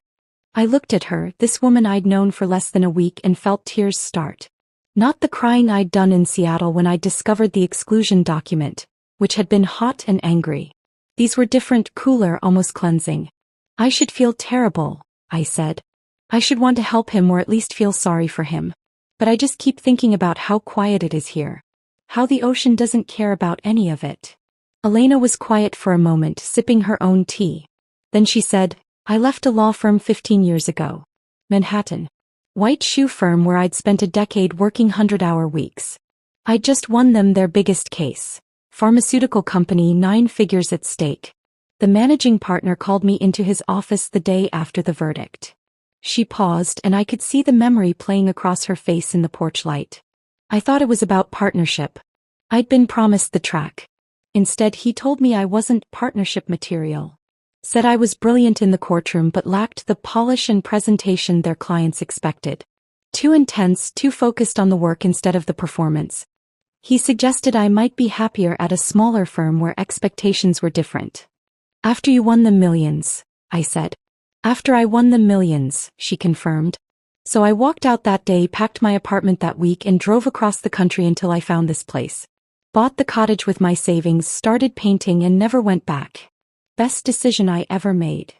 I looked at her, this woman I'd known for less than a week, and felt tears start. Not the crying I'd done in Seattle when I discovered the exclusion document, which had been hot and angry. These were different, cooler, almost cleansing. "I should feel terrible," I said. "I should want to help him or at least feel sorry for him. But I just keep thinking about how quiet it is here. How the ocean doesn't care about any of it." Elena was quiet for a moment, sipping her own tea. Then she said, "I left a law firm 15 years ago. Manhattan. White shoe firm where I'd spent a decade working 100-hour weeks. I'd just won them their biggest case. Pharmaceutical company, 9 figures at stake. The managing partner called me into his office the day after the verdict." She paused, and I could see the memory playing across her face in the porch light. "I thought it was about partnership. I'd been promised the track. Instead, he told me I wasn't partnership material. Said I was brilliant in the courtroom but lacked the polish and presentation their clients expected. Too intense, too focused on the work instead of the performance. He suggested I might be happier at a smaller firm where expectations were different." "After you won them millions," I said. "After I won them millions," she confirmed. "So I walked out that day, packed my apartment that week, and drove across the country until I found this place. Bought the cottage with my savings, started painting, and never went back. Best decision I ever made."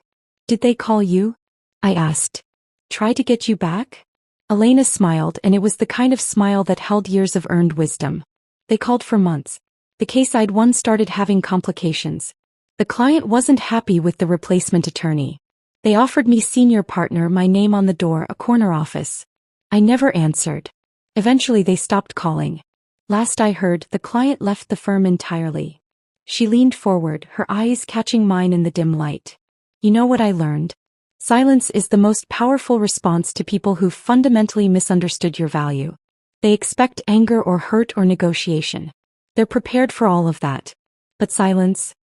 "Did they call you?" I asked. "Try to get you back?" Elena smiled, and it was the kind of smile that held years of earned wisdom. "They called for months. The case I'd won started having complications. The client wasn't happy with the replacement attorney. They offered me senior partner, my name on the door, a corner office. I never answered. Eventually they stopped calling. Last I heard, the client left the firm entirely." She leaned forward, her eyes catching mine in the dim light. "You know what I learned? Silence is the most powerful response to people who've fundamentally misunderstood your value. They expect anger or hurt or negotiation. They're prepared for all of that. But silence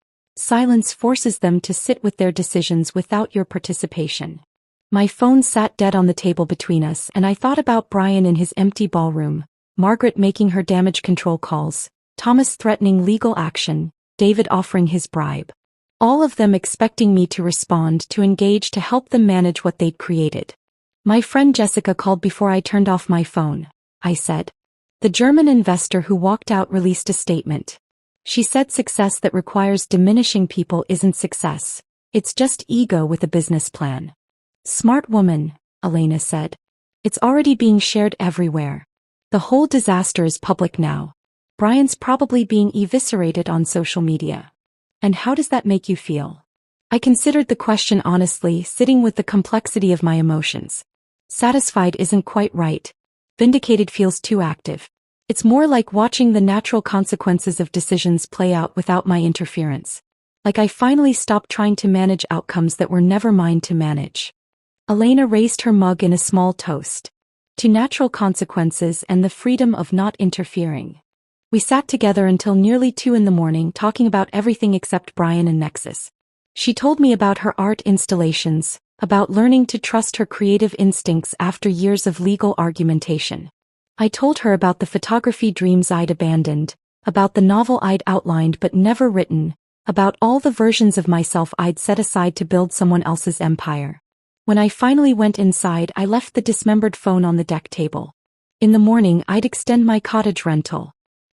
forces them to sit with their decisions without your participation." My phone sat dead on the table between us, and I thought about Brian in his empty ballroom, Margaret making her damage control calls, Thomas threatening legal action, David offering his bribe. All of them expecting me to respond, to engage, to help them manage what they'd created. "My friend Jessica called before I turned off my phone," I said. "The German investor who walked out released a statement. She said success that requires diminishing people isn't success. It's just ego with a business plan." "Smart woman," Elena said. "It's already being shared everywhere. The whole disaster is public now. Brian's probably being eviscerated on social media. And how does that make you feel?" I considered the question honestly, sitting with the complexity of my emotions. Satisfied isn't quite right. Vindicated feels too active. It's more like watching the natural consequences of decisions play out without my interference. Like I finally stopped trying to manage outcomes that were never mine to manage. Elena raised her mug in a small toast. To natural consequences and the freedom of not interfering. We sat together until nearly 2 in the morning, talking about everything except Brian and Nexus. She told me about her art installations, about learning to trust her creative instincts after years of legal argumentation. I told her about the photography dreams I'd abandoned, about the novel I'd outlined but never written, about all the versions of myself I'd set aside to build someone else's empire. When I finally went inside, I left the dismembered phone on the deck table. In the morning, I'd extend my cottage rental.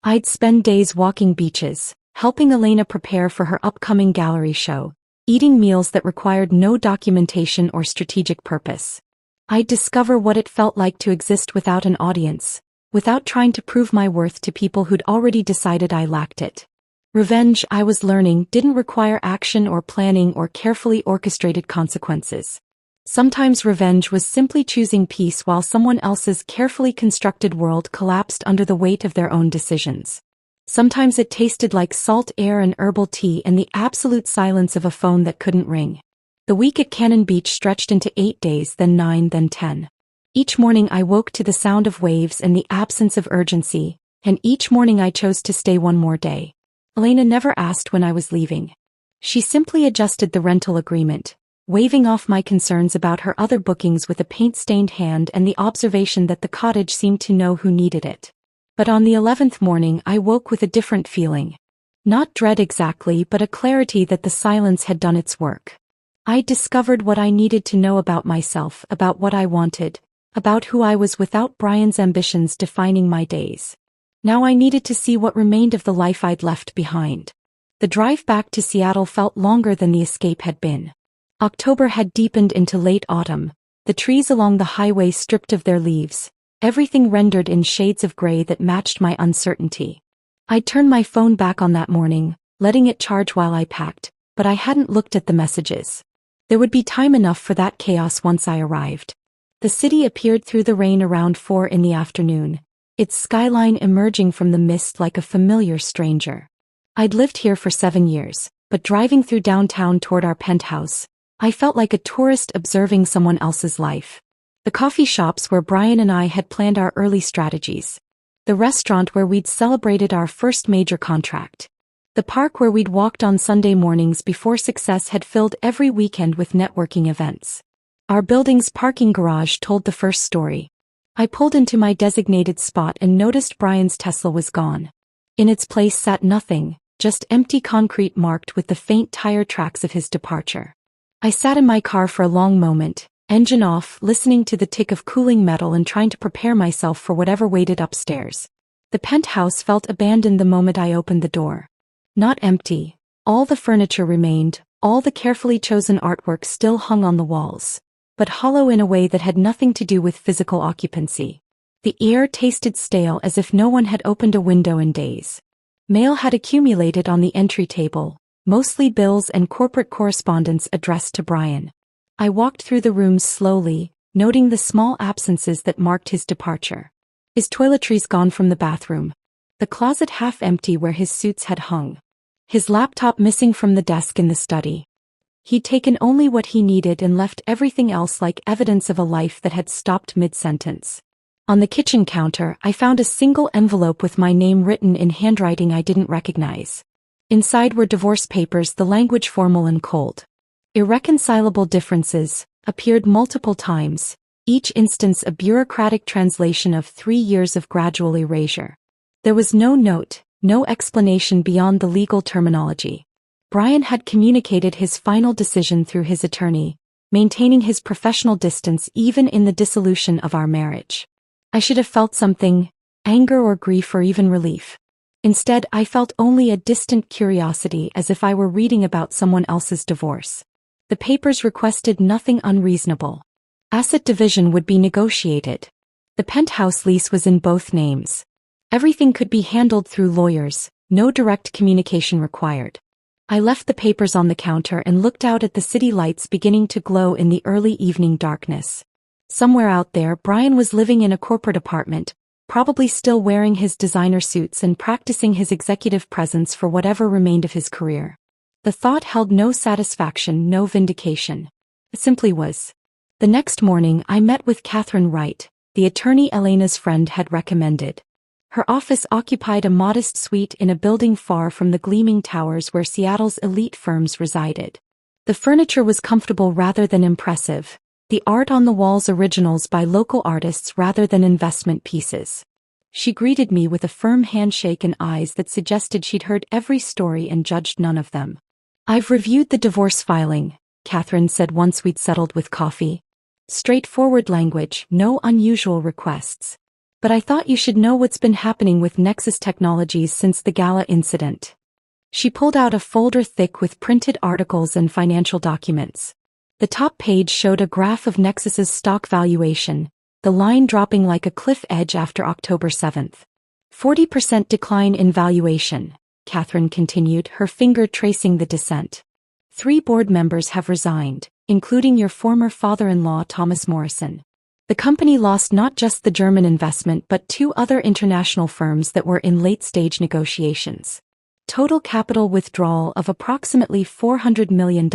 I'd spend days walking beaches, helping Elena prepare for her upcoming gallery show, eating meals that required no documentation or strategic purpose. I'd discover what it felt like to exist without an audience, without trying to prove my worth to people who'd already decided I lacked it. Revenge, I was learning, didn't require action or planning or carefully orchestrated consequences. Sometimes revenge was simply choosing peace while someone else's carefully constructed world collapsed under the weight of their own decisions. Sometimes it tasted like salt air and herbal tea and the absolute silence of a phone that couldn't ring. The week at Cannon Beach stretched into 8 days, then 9, then 10. Each morning I woke to the sound of waves and the absence of urgency, and each morning I chose to stay one more day. Elena never asked when I was leaving. She simply adjusted the rental agreement, waving off my concerns about her other bookings with a paint-stained hand and the observation that the cottage seemed to know who needed it. But on the 11th morning I woke with a different feeling. Not dread exactly, but a clarity that the silence had done its work. I discovered what I needed to know about myself, about what I wanted, about who I was without Brian's ambitions defining my days. Now I needed to see what remained of the life I'd left behind. The drive back to Seattle felt longer than the escape had been. October had deepened into late autumn, the trees along the highway stripped of their leaves, everything rendered in shades of gray that matched my uncertainty. I'd turned my phone back on that morning, letting it charge while I packed, but I hadn't looked at the messages. There would be time enough for that chaos once I arrived. The city appeared through the rain around 4 in the afternoon, its skyline emerging from the mist like a familiar stranger. I'd lived here for 7 years, but driving through downtown toward our penthouse, I felt like a tourist observing someone else's life. The coffee shops where Brian and I had planned our early strategies. The restaurant where we'd celebrated our first major contract. The park where we'd walked on Sunday mornings before success had filled every weekend with networking events. Our building's parking garage told the first story. I pulled into my designated spot and noticed Brian's Tesla was gone. In its place sat nothing, just empty concrete marked with the faint tire tracks of his departure. I sat in my car for a long moment, engine off, listening to the tick of cooling metal and trying to prepare myself for whatever waited upstairs. The penthouse felt abandoned the moment I opened the door. Not empty. All the furniture remained, all the carefully chosen artwork still hung on the walls, but hollow in a way that had nothing to do with physical occupancy. The air tasted stale, as if no one had opened a window in days. Mail had accumulated on the entry table, mostly bills and corporate correspondence addressed to Brian. I walked through the rooms slowly, noting the small absences that marked his departure. His toiletries gone from the bathroom. The closet half empty where his suits had hung. His laptop missing from the desk in the study. He'd taken only what he needed and left everything else like evidence of a life that had stopped mid-sentence. On the kitchen counter, I found a single envelope with my name written in handwriting I didn't recognize. Inside were divorce papers, the language formal and cold. Irreconcilable differences appeared multiple times, each instance a bureaucratic translation of 3 years of gradual erasure. There was no note, no explanation beyond the legal terminology. Brian had communicated his final decision through his attorney, maintaining his professional distance even in the dissolution of our marriage. I should have felt something, anger or grief or even relief. Instead, I felt only a distant curiosity, as if I were reading about someone else's divorce. The papers requested nothing unreasonable. Asset division would be negotiated. The penthouse lease was in both names. Everything could be handled through lawyers, no direct communication required. I left the papers on the counter and looked out at the city lights beginning to glow in the early evening darkness. Somewhere out there, Brian was living in a corporate apartment, probably still wearing his designer suits and practicing his executive presence for whatever remained of his career. The thought held no satisfaction, no vindication. It simply was. The next morning I met with Catherine Wright, the attorney Elena's friend had recommended. Her office occupied a modest suite in a building far from the gleaming towers where Seattle's elite firms resided. The furniture was comfortable rather than impressive, the art on the walls originals by local artists rather than investment pieces. She greeted me with a firm handshake and eyes that suggested she'd heard every story and judged none of them. "I've reviewed the divorce filing," Catherine said once we'd settled with coffee. "Straightforward language, no unusual requests. But I thought you should know what's been happening with Nexus Technologies since the gala incident." She pulled out a folder thick with printed articles and financial documents. The top page showed a graph of Nexus's stock valuation, the line dropping like a cliff edge after October 7th. 40% decline in valuation, Catherine continued, her finger tracing the descent. 3 board members have resigned, including your former father-in-law Thomas Morrison. The company lost not just the German investment but 2 other international firms that were in late-stage negotiations. Total capital withdrawal of approximately $400 million.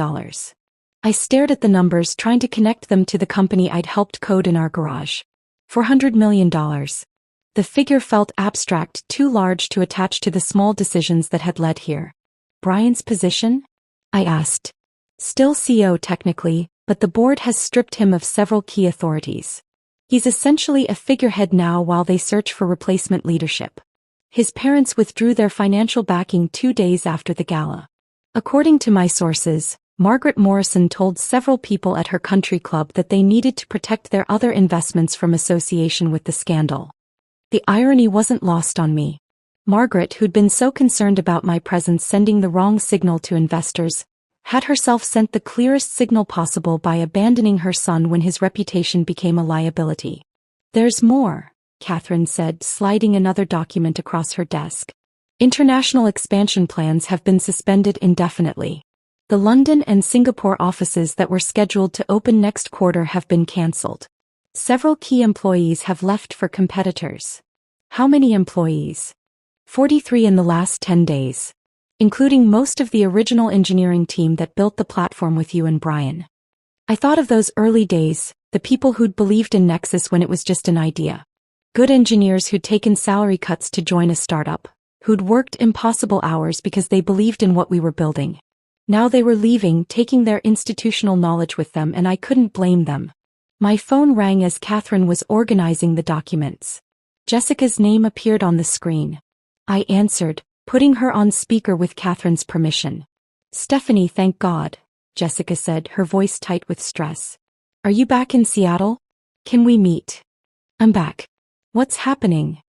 I stared at the numbers, trying to connect them to the company I'd helped code in our garage. $400 million. The figure felt abstract, too large to attach to the small decisions that had led here. Brian's position? I asked. Still CEO technically, but the board has stripped him of several key authorities. He's essentially a figurehead now while they search for replacement leadership. His parents withdrew their financial backing 2 days after the gala. According to my sources, Margaret Morrison told several people at her country club that they needed to protect their other investments from association with the scandal. The irony wasn't lost on me. Margaret, who'd been so concerned about my presence sending the wrong signal to investors, had herself sent the clearest signal possible by abandoning her son when his reputation became a liability. There's more, Catherine said, sliding another document across her desk. International expansion plans have been suspended indefinitely. The London and Singapore offices that were scheduled to open next quarter have been cancelled. Several key employees have left for competitors. How many employees? 43 in the last 10 days. Including most of the original engineering team that built the platform with you and Brian. I thought of those early days, the people who'd believed in Nexus when it was just an idea. Good engineers who'd taken salary cuts to join a startup, who'd worked impossible hours because they believed in what we were building. Now they were leaving, taking their institutional knowledge with them, and I couldn't blame them. My phone rang as Catherine was organizing the documents. Jessica's name appeared on the screen. I answered, putting her on speaker with Catherine's permission. Stephanie, thank God, Jessica said, her voice tight with stress. Are you back in Seattle? Can we meet? I'm back. What's happening?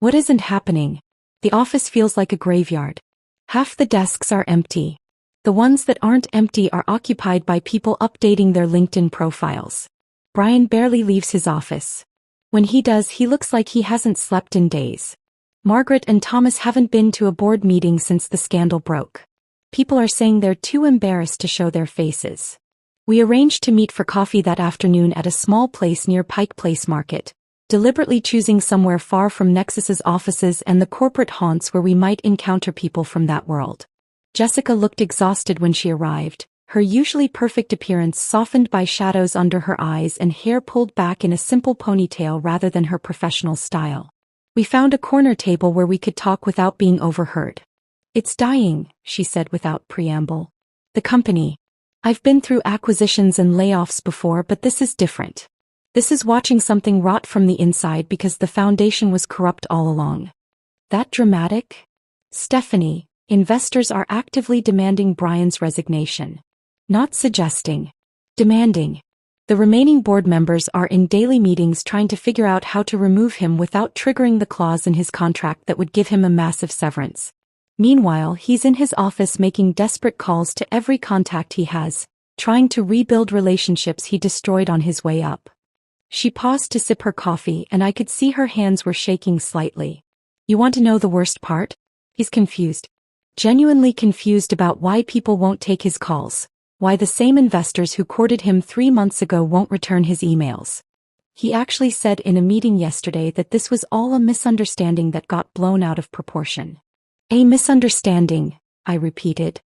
What isn't happening? The office feels like a graveyard. Half the desks are empty. The ones that aren't empty are occupied by people updating their LinkedIn profiles. Brian barely leaves his office. When he does, he looks like he hasn't slept in days. Margaret and Thomas haven't been to a board meeting since the scandal broke. People are saying they're too embarrassed to show their faces. We arranged to meet for coffee that afternoon at a small place near Pike Place Market, deliberately choosing somewhere far from Nexus's offices and the corporate haunts where we might encounter people from that world. Jessica looked exhausted when she arrived, her usually perfect appearance softened by shadows under her eyes and hair pulled back in a simple ponytail rather than her professional style. We found a corner table where we could talk without being overheard. It's dying, she said without preamble. The company. I've been through acquisitions and layoffs before, but this is different. This is watching something rot from the inside because the foundation was corrupt all along. That dramatic? Stephanie, investors are actively demanding Brian's resignation. Not suggesting. Demanding. The remaining board members are in daily meetings trying to figure out how to remove him without triggering the clause in his contract that would give him a massive severance. Meanwhile, he's in his office making desperate calls to every contact he has, trying to rebuild relationships he destroyed on his way up. She paused to sip her coffee, and I could see her hands were shaking slightly. You want to know the worst part? He's confused. Genuinely confused about why people won't take his calls. Why the same investors who courted him 3 months ago won't return his emails. He actually said in a meeting yesterday that this was all a misunderstanding that got blown out of proportion. A misunderstanding, I repeated.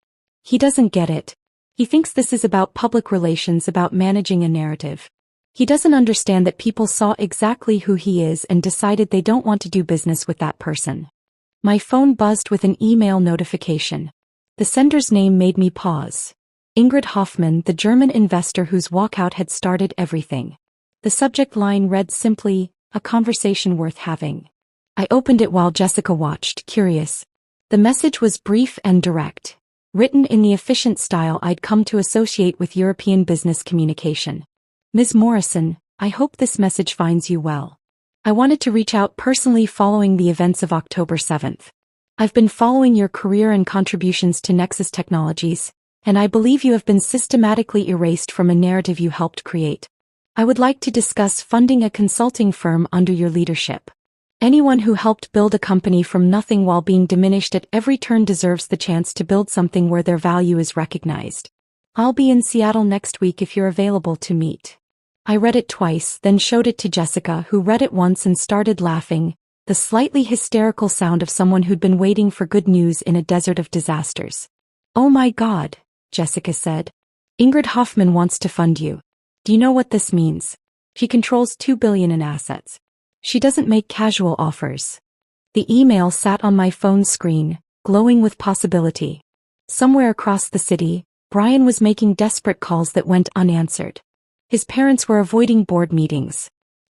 He doesn't get it. He thinks this is about public relations, about managing a narrative. He doesn't understand that people saw exactly who he is and decided they don't want to do business with that person. My phone buzzed with an email notification. The sender's name made me pause. Ingrid Hoffmann, the German investor whose walkout had started everything. The subject line read simply, a conversation worth having. I opened it while Jessica watched, curious. The message was brief and direct, written in the efficient style I'd come to associate with European business communication. Ms. Morrison, I hope this message finds you well. I wanted to reach out personally following the events of October 7th. I've been following your career and contributions to Nexus Technologies, and I believe you have been systematically erased from a narrative you helped create. I would like to discuss funding a consulting firm under your leadership. Anyone who helped build a company from nothing while being diminished at every turn deserves the chance to build something where their value is recognized. I'll be in Seattle next week if you're available to meet. I read it twice, then showed it to Jessica, who read it once and started laughing, the slightly hysterical sound of someone who'd been waiting for good news in a desert of disasters. "Oh my God," Jessica said. "Ingrid Hoffman wants to fund you. Do you know what this means? She controls $2 billion in assets. She doesn't make casual offers." The email sat on my phone screen, glowing with possibility. Somewhere across the city, Brian was making desperate calls that went unanswered. His parents were avoiding board meetings.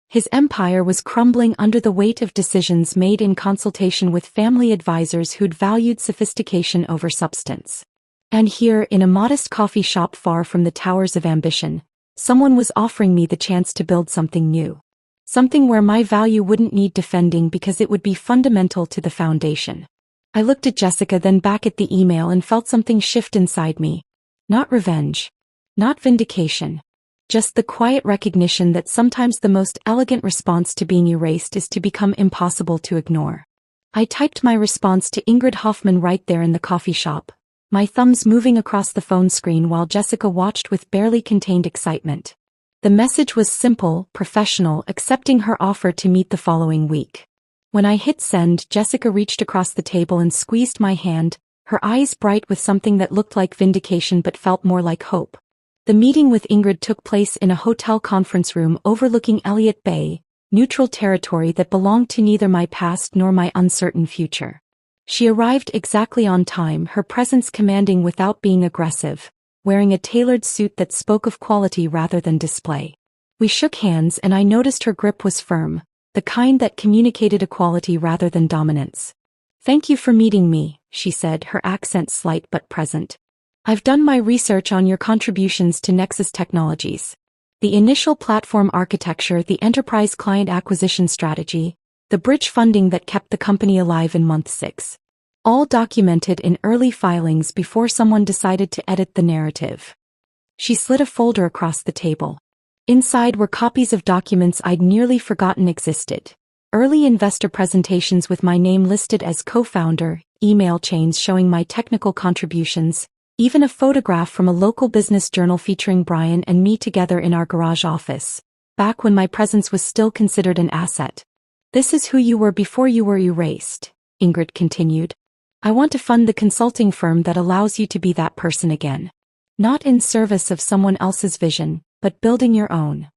His empire was crumbling under the weight of decisions made in consultation with family advisors who'd valued sophistication over substance. And here, in a modest coffee shop far from the towers of ambition, someone was offering me the chance to build something new. Something where my value wouldn't need defending because it would be fundamental to the foundation. I looked at Jessica, then back at the email, and felt something shift inside me. Not revenge. Not vindication. Just the quiet recognition that sometimes the most elegant response to being erased is to become impossible to ignore. I typed my response to Ingrid Hoffman right there in the coffee shop, my thumbs moving across the phone screen while Jessica watched with barely contained excitement. The message was simple, professional, accepting her offer to meet the following week. When I hit send, Jessica reached across the table and squeezed my hand, her eyes bright with something that looked like vindication but felt more like hope. The meeting with Ingrid took place in a hotel conference room overlooking Elliott Bay, neutral territory that belonged to neither my past nor my uncertain future. She arrived exactly on time, her presence commanding without being aggressive, wearing a tailored suit that spoke of quality rather than display. We shook hands and I noticed her grip was firm, the kind that communicated equality rather than dominance. "Thank you for meeting me," she said, her accent slight but present. "I've done my research on your contributions to Nexus Technologies. The initial platform architecture, the enterprise client acquisition strategy, the bridge funding that kept the company alive in month 6. All documented in early filings before someone decided to edit the narrative." She slid a folder across the table. Inside were copies of documents I'd nearly forgotten existed. Early investor presentations with my name listed as co-founder, email chains showing my technical contributions, even a photograph from a local business journal featuring Brian and me together in our garage office, back when my presence was still considered an asset. "This is who you were before you were erased," Ingrid continued. "I want to fund the consulting firm that allows you to be that person again. Not in service of someone else's vision, but building your own."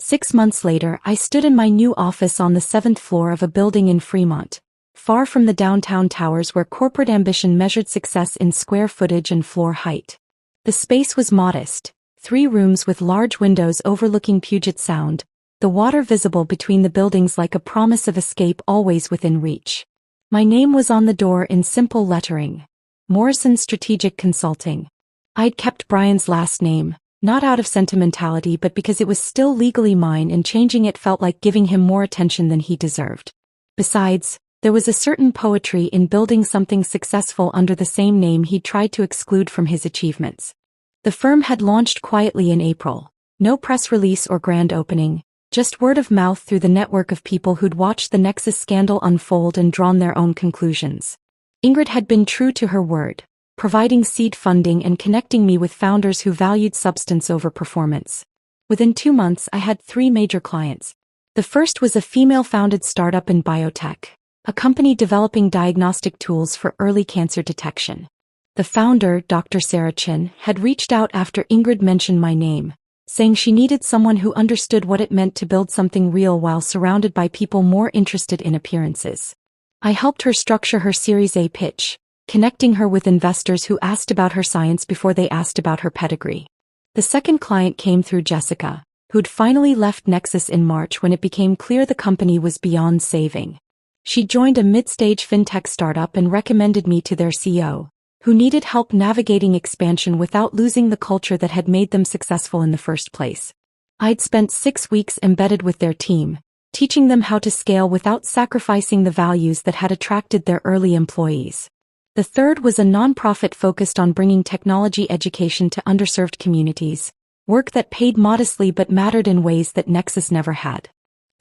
6 months later, I stood in my new office on the 7th floor of a building in Fremont, far from the downtown towers where corporate ambition measured success in square footage and floor height. The space was modest, 3 rooms with large windows overlooking Puget Sound, the water visible between the buildings like a promise of escape always within reach. My name was on the door in simple lettering. Morrison Strategic Consulting. I'd kept Brian's last name, not out of sentimentality but because it was still legally mine, and changing it felt like giving him more attention than he deserved. Besides, there was a certain poetry in building something successful under the same name he'd tried to exclude from his achievements. The firm had launched quietly in April. No press release or grand opening, just word of mouth through the network of people who'd watched the Nexus scandal unfold and drawn their own conclusions. Ingrid had been true to her word, providing seed funding and connecting me with founders who valued substance over performance. Within 2 months, I had 3 major clients. The first was a female-founded startup in biotech, a company developing diagnostic tools for early cancer detection. The founder, Dr. Sarah Chin, had reached out after Ingrid mentioned my name, saying she needed someone who understood what it meant to build something real while surrounded by people more interested in appearances. I helped her structure her Series A pitch, connecting her with investors who asked about her science before they asked about her pedigree. The second client came through Jessica, who'd finally left Nexus in March when it became clear the company was beyond saving. She joined a mid-stage fintech startup and recommended me to their CEO, who needed help navigating expansion without losing the culture that had made them successful in the first place. I'd spent 6 weeks embedded with their team, teaching them how to scale without sacrificing the values that had attracted their early employees. The third was a nonprofit focused on bringing technology education to underserved communities, work that paid modestly but mattered in ways that Nexus never had.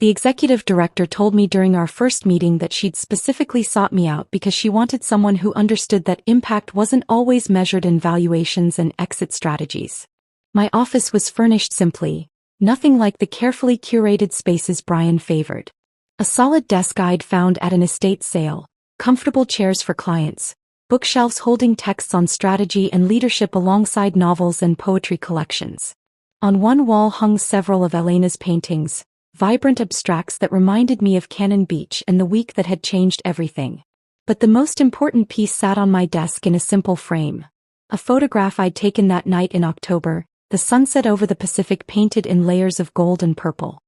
The executive director told me during our first meeting that she'd specifically sought me out because she wanted someone who understood that impact wasn't always measured in valuations and exit strategies. My office was furnished simply, nothing like the carefully curated spaces Brian favored. A solid desk I'd found at an estate sale, comfortable chairs for clients, bookshelves holding texts on strategy and leadership alongside novels and poetry collections. On one wall hung several of Elena's paintings, vibrant abstracts that reminded me of Cannon Beach and the week that had changed everything. But the most important piece sat on my desk in a simple frame. A photograph I'd taken that night in October, the sunset over the Pacific painted in layers of gold and purple.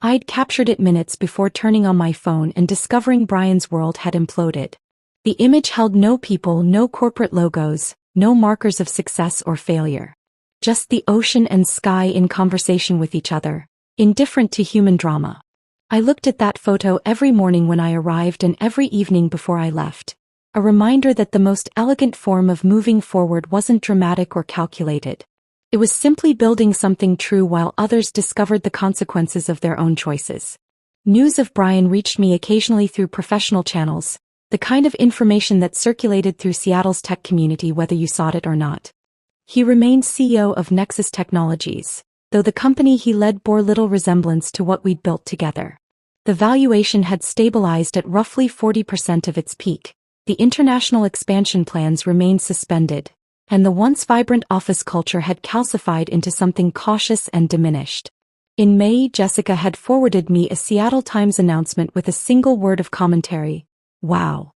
I'd captured it minutes before turning on my phone and discovering Brian's world had imploded. The image held no people, no corporate logos, no markers of success or failure. Just the ocean and sky in conversation with each other, indifferent to human drama. I looked at that photo every morning when I arrived and every evening before I left. A reminder that the most elegant form of moving forward wasn't dramatic or calculated. It was simply building something true while others discovered the consequences of their own choices. News of Brian reached me occasionally through professional channels, the kind of information that circulated through Seattle's tech community whether you sought it or not. He remained CEO of Nexus Technologies, though the company he led bore little resemblance to what we'd built together. The valuation had stabilized at roughly 40% of its peak, the international expansion plans remained suspended, and the once vibrant office culture had calcified into something cautious and diminished. In May, Jessica had forwarded me a Seattle Times announcement with a single word of commentary: "Wow."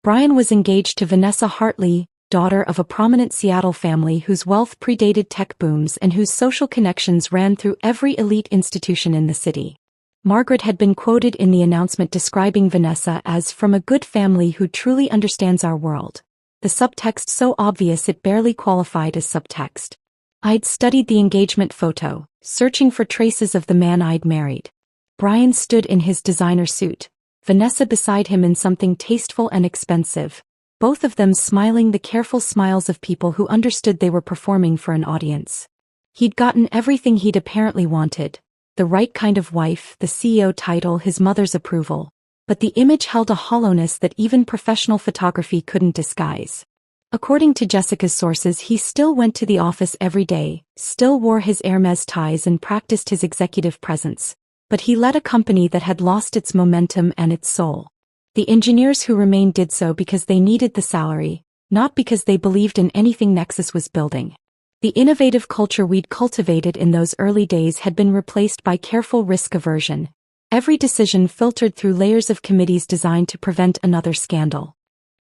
Brian was engaged to Vanessa Hartley, daughter of a prominent Seattle family whose wealth predated tech booms and whose social connections ran through every elite institution in the city. Margaret had been quoted in the announcement describing Vanessa as "from a good family who truly understands our world." The subtext so obvious it barely qualified as subtext. I'd studied the engagement photo, searching for traces of the man I'd married. Brian stood in his designer suit, Vanessa beside him in something tasteful and expensive, both of them smiling the careful smiles of people who understood they were performing for an audience. He'd gotten everything he'd apparently wanted, the right kind of wife, the CEO title, his mother's approval. But the image held a hollowness that even professional photography couldn't disguise. According to Jessica's sources, he still went to the office every day, still wore his Hermes ties and practiced his executive presence. But he led a company that had lost its momentum and its soul. The engineers who remained did so because they needed the salary, not because they believed in anything Nexus was building. The innovative culture we'd cultivated in those early days had been replaced by careful risk aversion. Every decision filtered through layers of committees designed to prevent another scandal.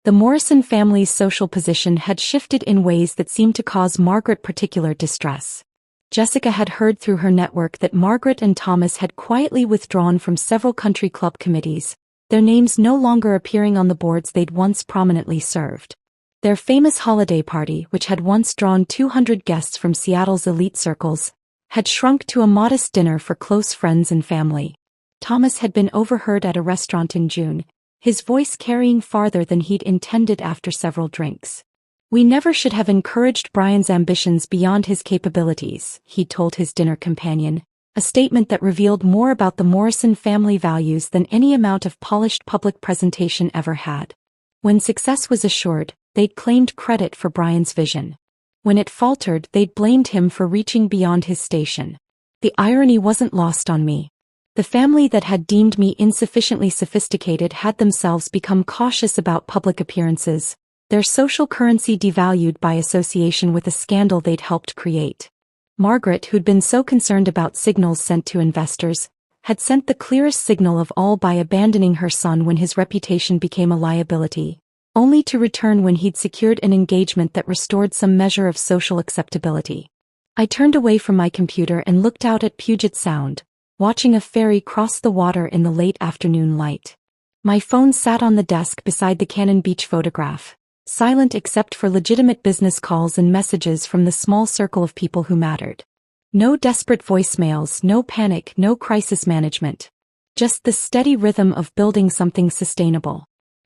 The Morrison family's social position had shifted in ways that seemed to cause Margaret particular distress. Jessica had heard through her network that Margaret and Thomas had quietly withdrawn from several country club committees, their names no longer appearing on the boards they'd once prominently served. Their famous holiday party, which had once drawn 200 guests from Seattle's elite circles, had shrunk to a modest dinner for close friends and family. Thomas had been overheard at a restaurant in June, his voice carrying farther than he'd intended after several drinks. "We never should have encouraged Brian's ambitions beyond his capabilities," he told his dinner companion, a statement that revealed more about the Morrison family values than any amount of polished public presentation ever had. When success was assured, they'd claimed credit for Brian's vision. When it faltered, they'd blamed him for reaching beyond his station. The irony wasn't lost on me. The family that had deemed me insufficiently sophisticated had themselves become cautious about public appearances, their social currency devalued by association with a scandal they'd helped create. Margaret, who'd been so concerned about signals sent to investors, had sent the clearest signal of all by abandoning her son when his reputation became a liability, only to return when he'd secured an engagement that restored some measure of social acceptability. I turned away from my computer and looked out at Puget Sound, watching a ferry cross the water in the late afternoon light. My phone sat on the desk beside the Cannon Beach photograph, silent except for legitimate business calls and messages from the small circle of people who mattered. No desperate voicemails, no panic, no crisis management. Just the steady rhythm of building something sustainable.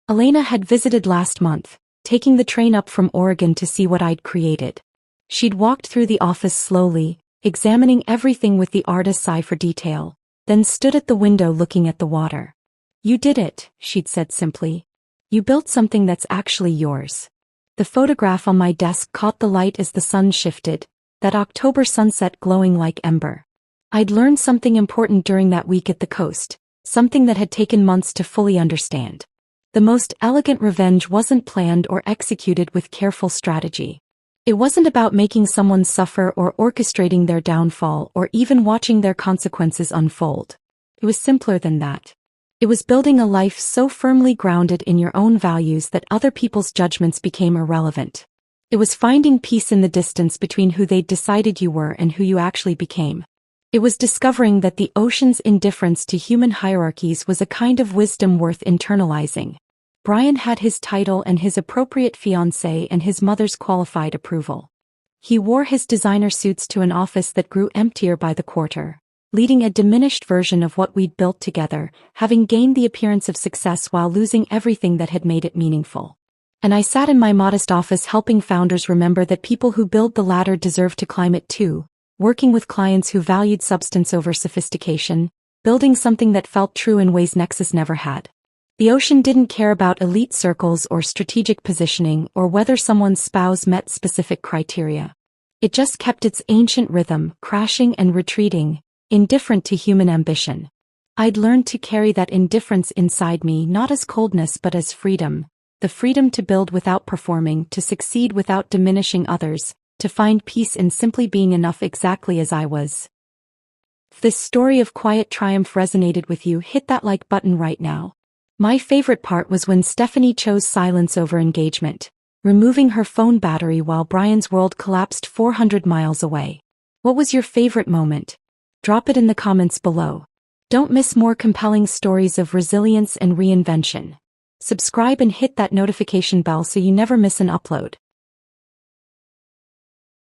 Elena had visited last month, taking the train up from Oregon to see what I'd created. She'd walked through the office slowly, examining everything with the artist's eye for detail, then stood at the window looking at the water. "You did it," she'd said simply. "You built something that's actually yours." The photograph on my desk caught the light as the sun shifted, that October sunset glowing like ember. I'd learned something important during that week at the coast, something that had taken months to fully understand. The most elegant revenge wasn't planned or executed with careful strategy. It wasn't about making someone suffer or orchestrating their downfall or even watching their consequences unfold. It was simpler than that. It was building a life so firmly grounded in your own values that other people's judgments became irrelevant. It was finding peace in the distance between who they'd decided you were and who you actually became. It was discovering that the ocean's indifference to human hierarchies was a kind of wisdom worth internalizing. Brian had his title and his appropriate fiancée and his mother's qualified approval. He wore his designer suits to an office that grew emptier by the quarter, leading a diminished version of what we'd built together, having gained the appearance of success while losing everything that had made it meaningful. And I sat in my modest office helping founders remember that people who build the ladder deserve to climb it too, working with clients who valued substance over sophistication, building something that felt true in ways Nexus never had. The ocean didn't care about elite circles or strategic positioning or whether someone's spouse met specific criteria. It just kept its ancient rhythm, crashing and retreating, indifferent to human ambition. I'd learned to carry that indifference inside me not as coldness but as freedom, the freedom to build without performing, to succeed without diminishing others, to find peace in simply being enough exactly as I was. If this story of quiet triumph resonated with you, hit that like button right now. My favorite part was when Stephanie chose silence over engagement, removing her phone battery while Brian's world collapsed 400 miles away. What was your favorite moment? Drop it in the comments below. Don't miss more compelling stories of resilience and reinvention. Subscribe and hit that notification bell so you never miss an upload.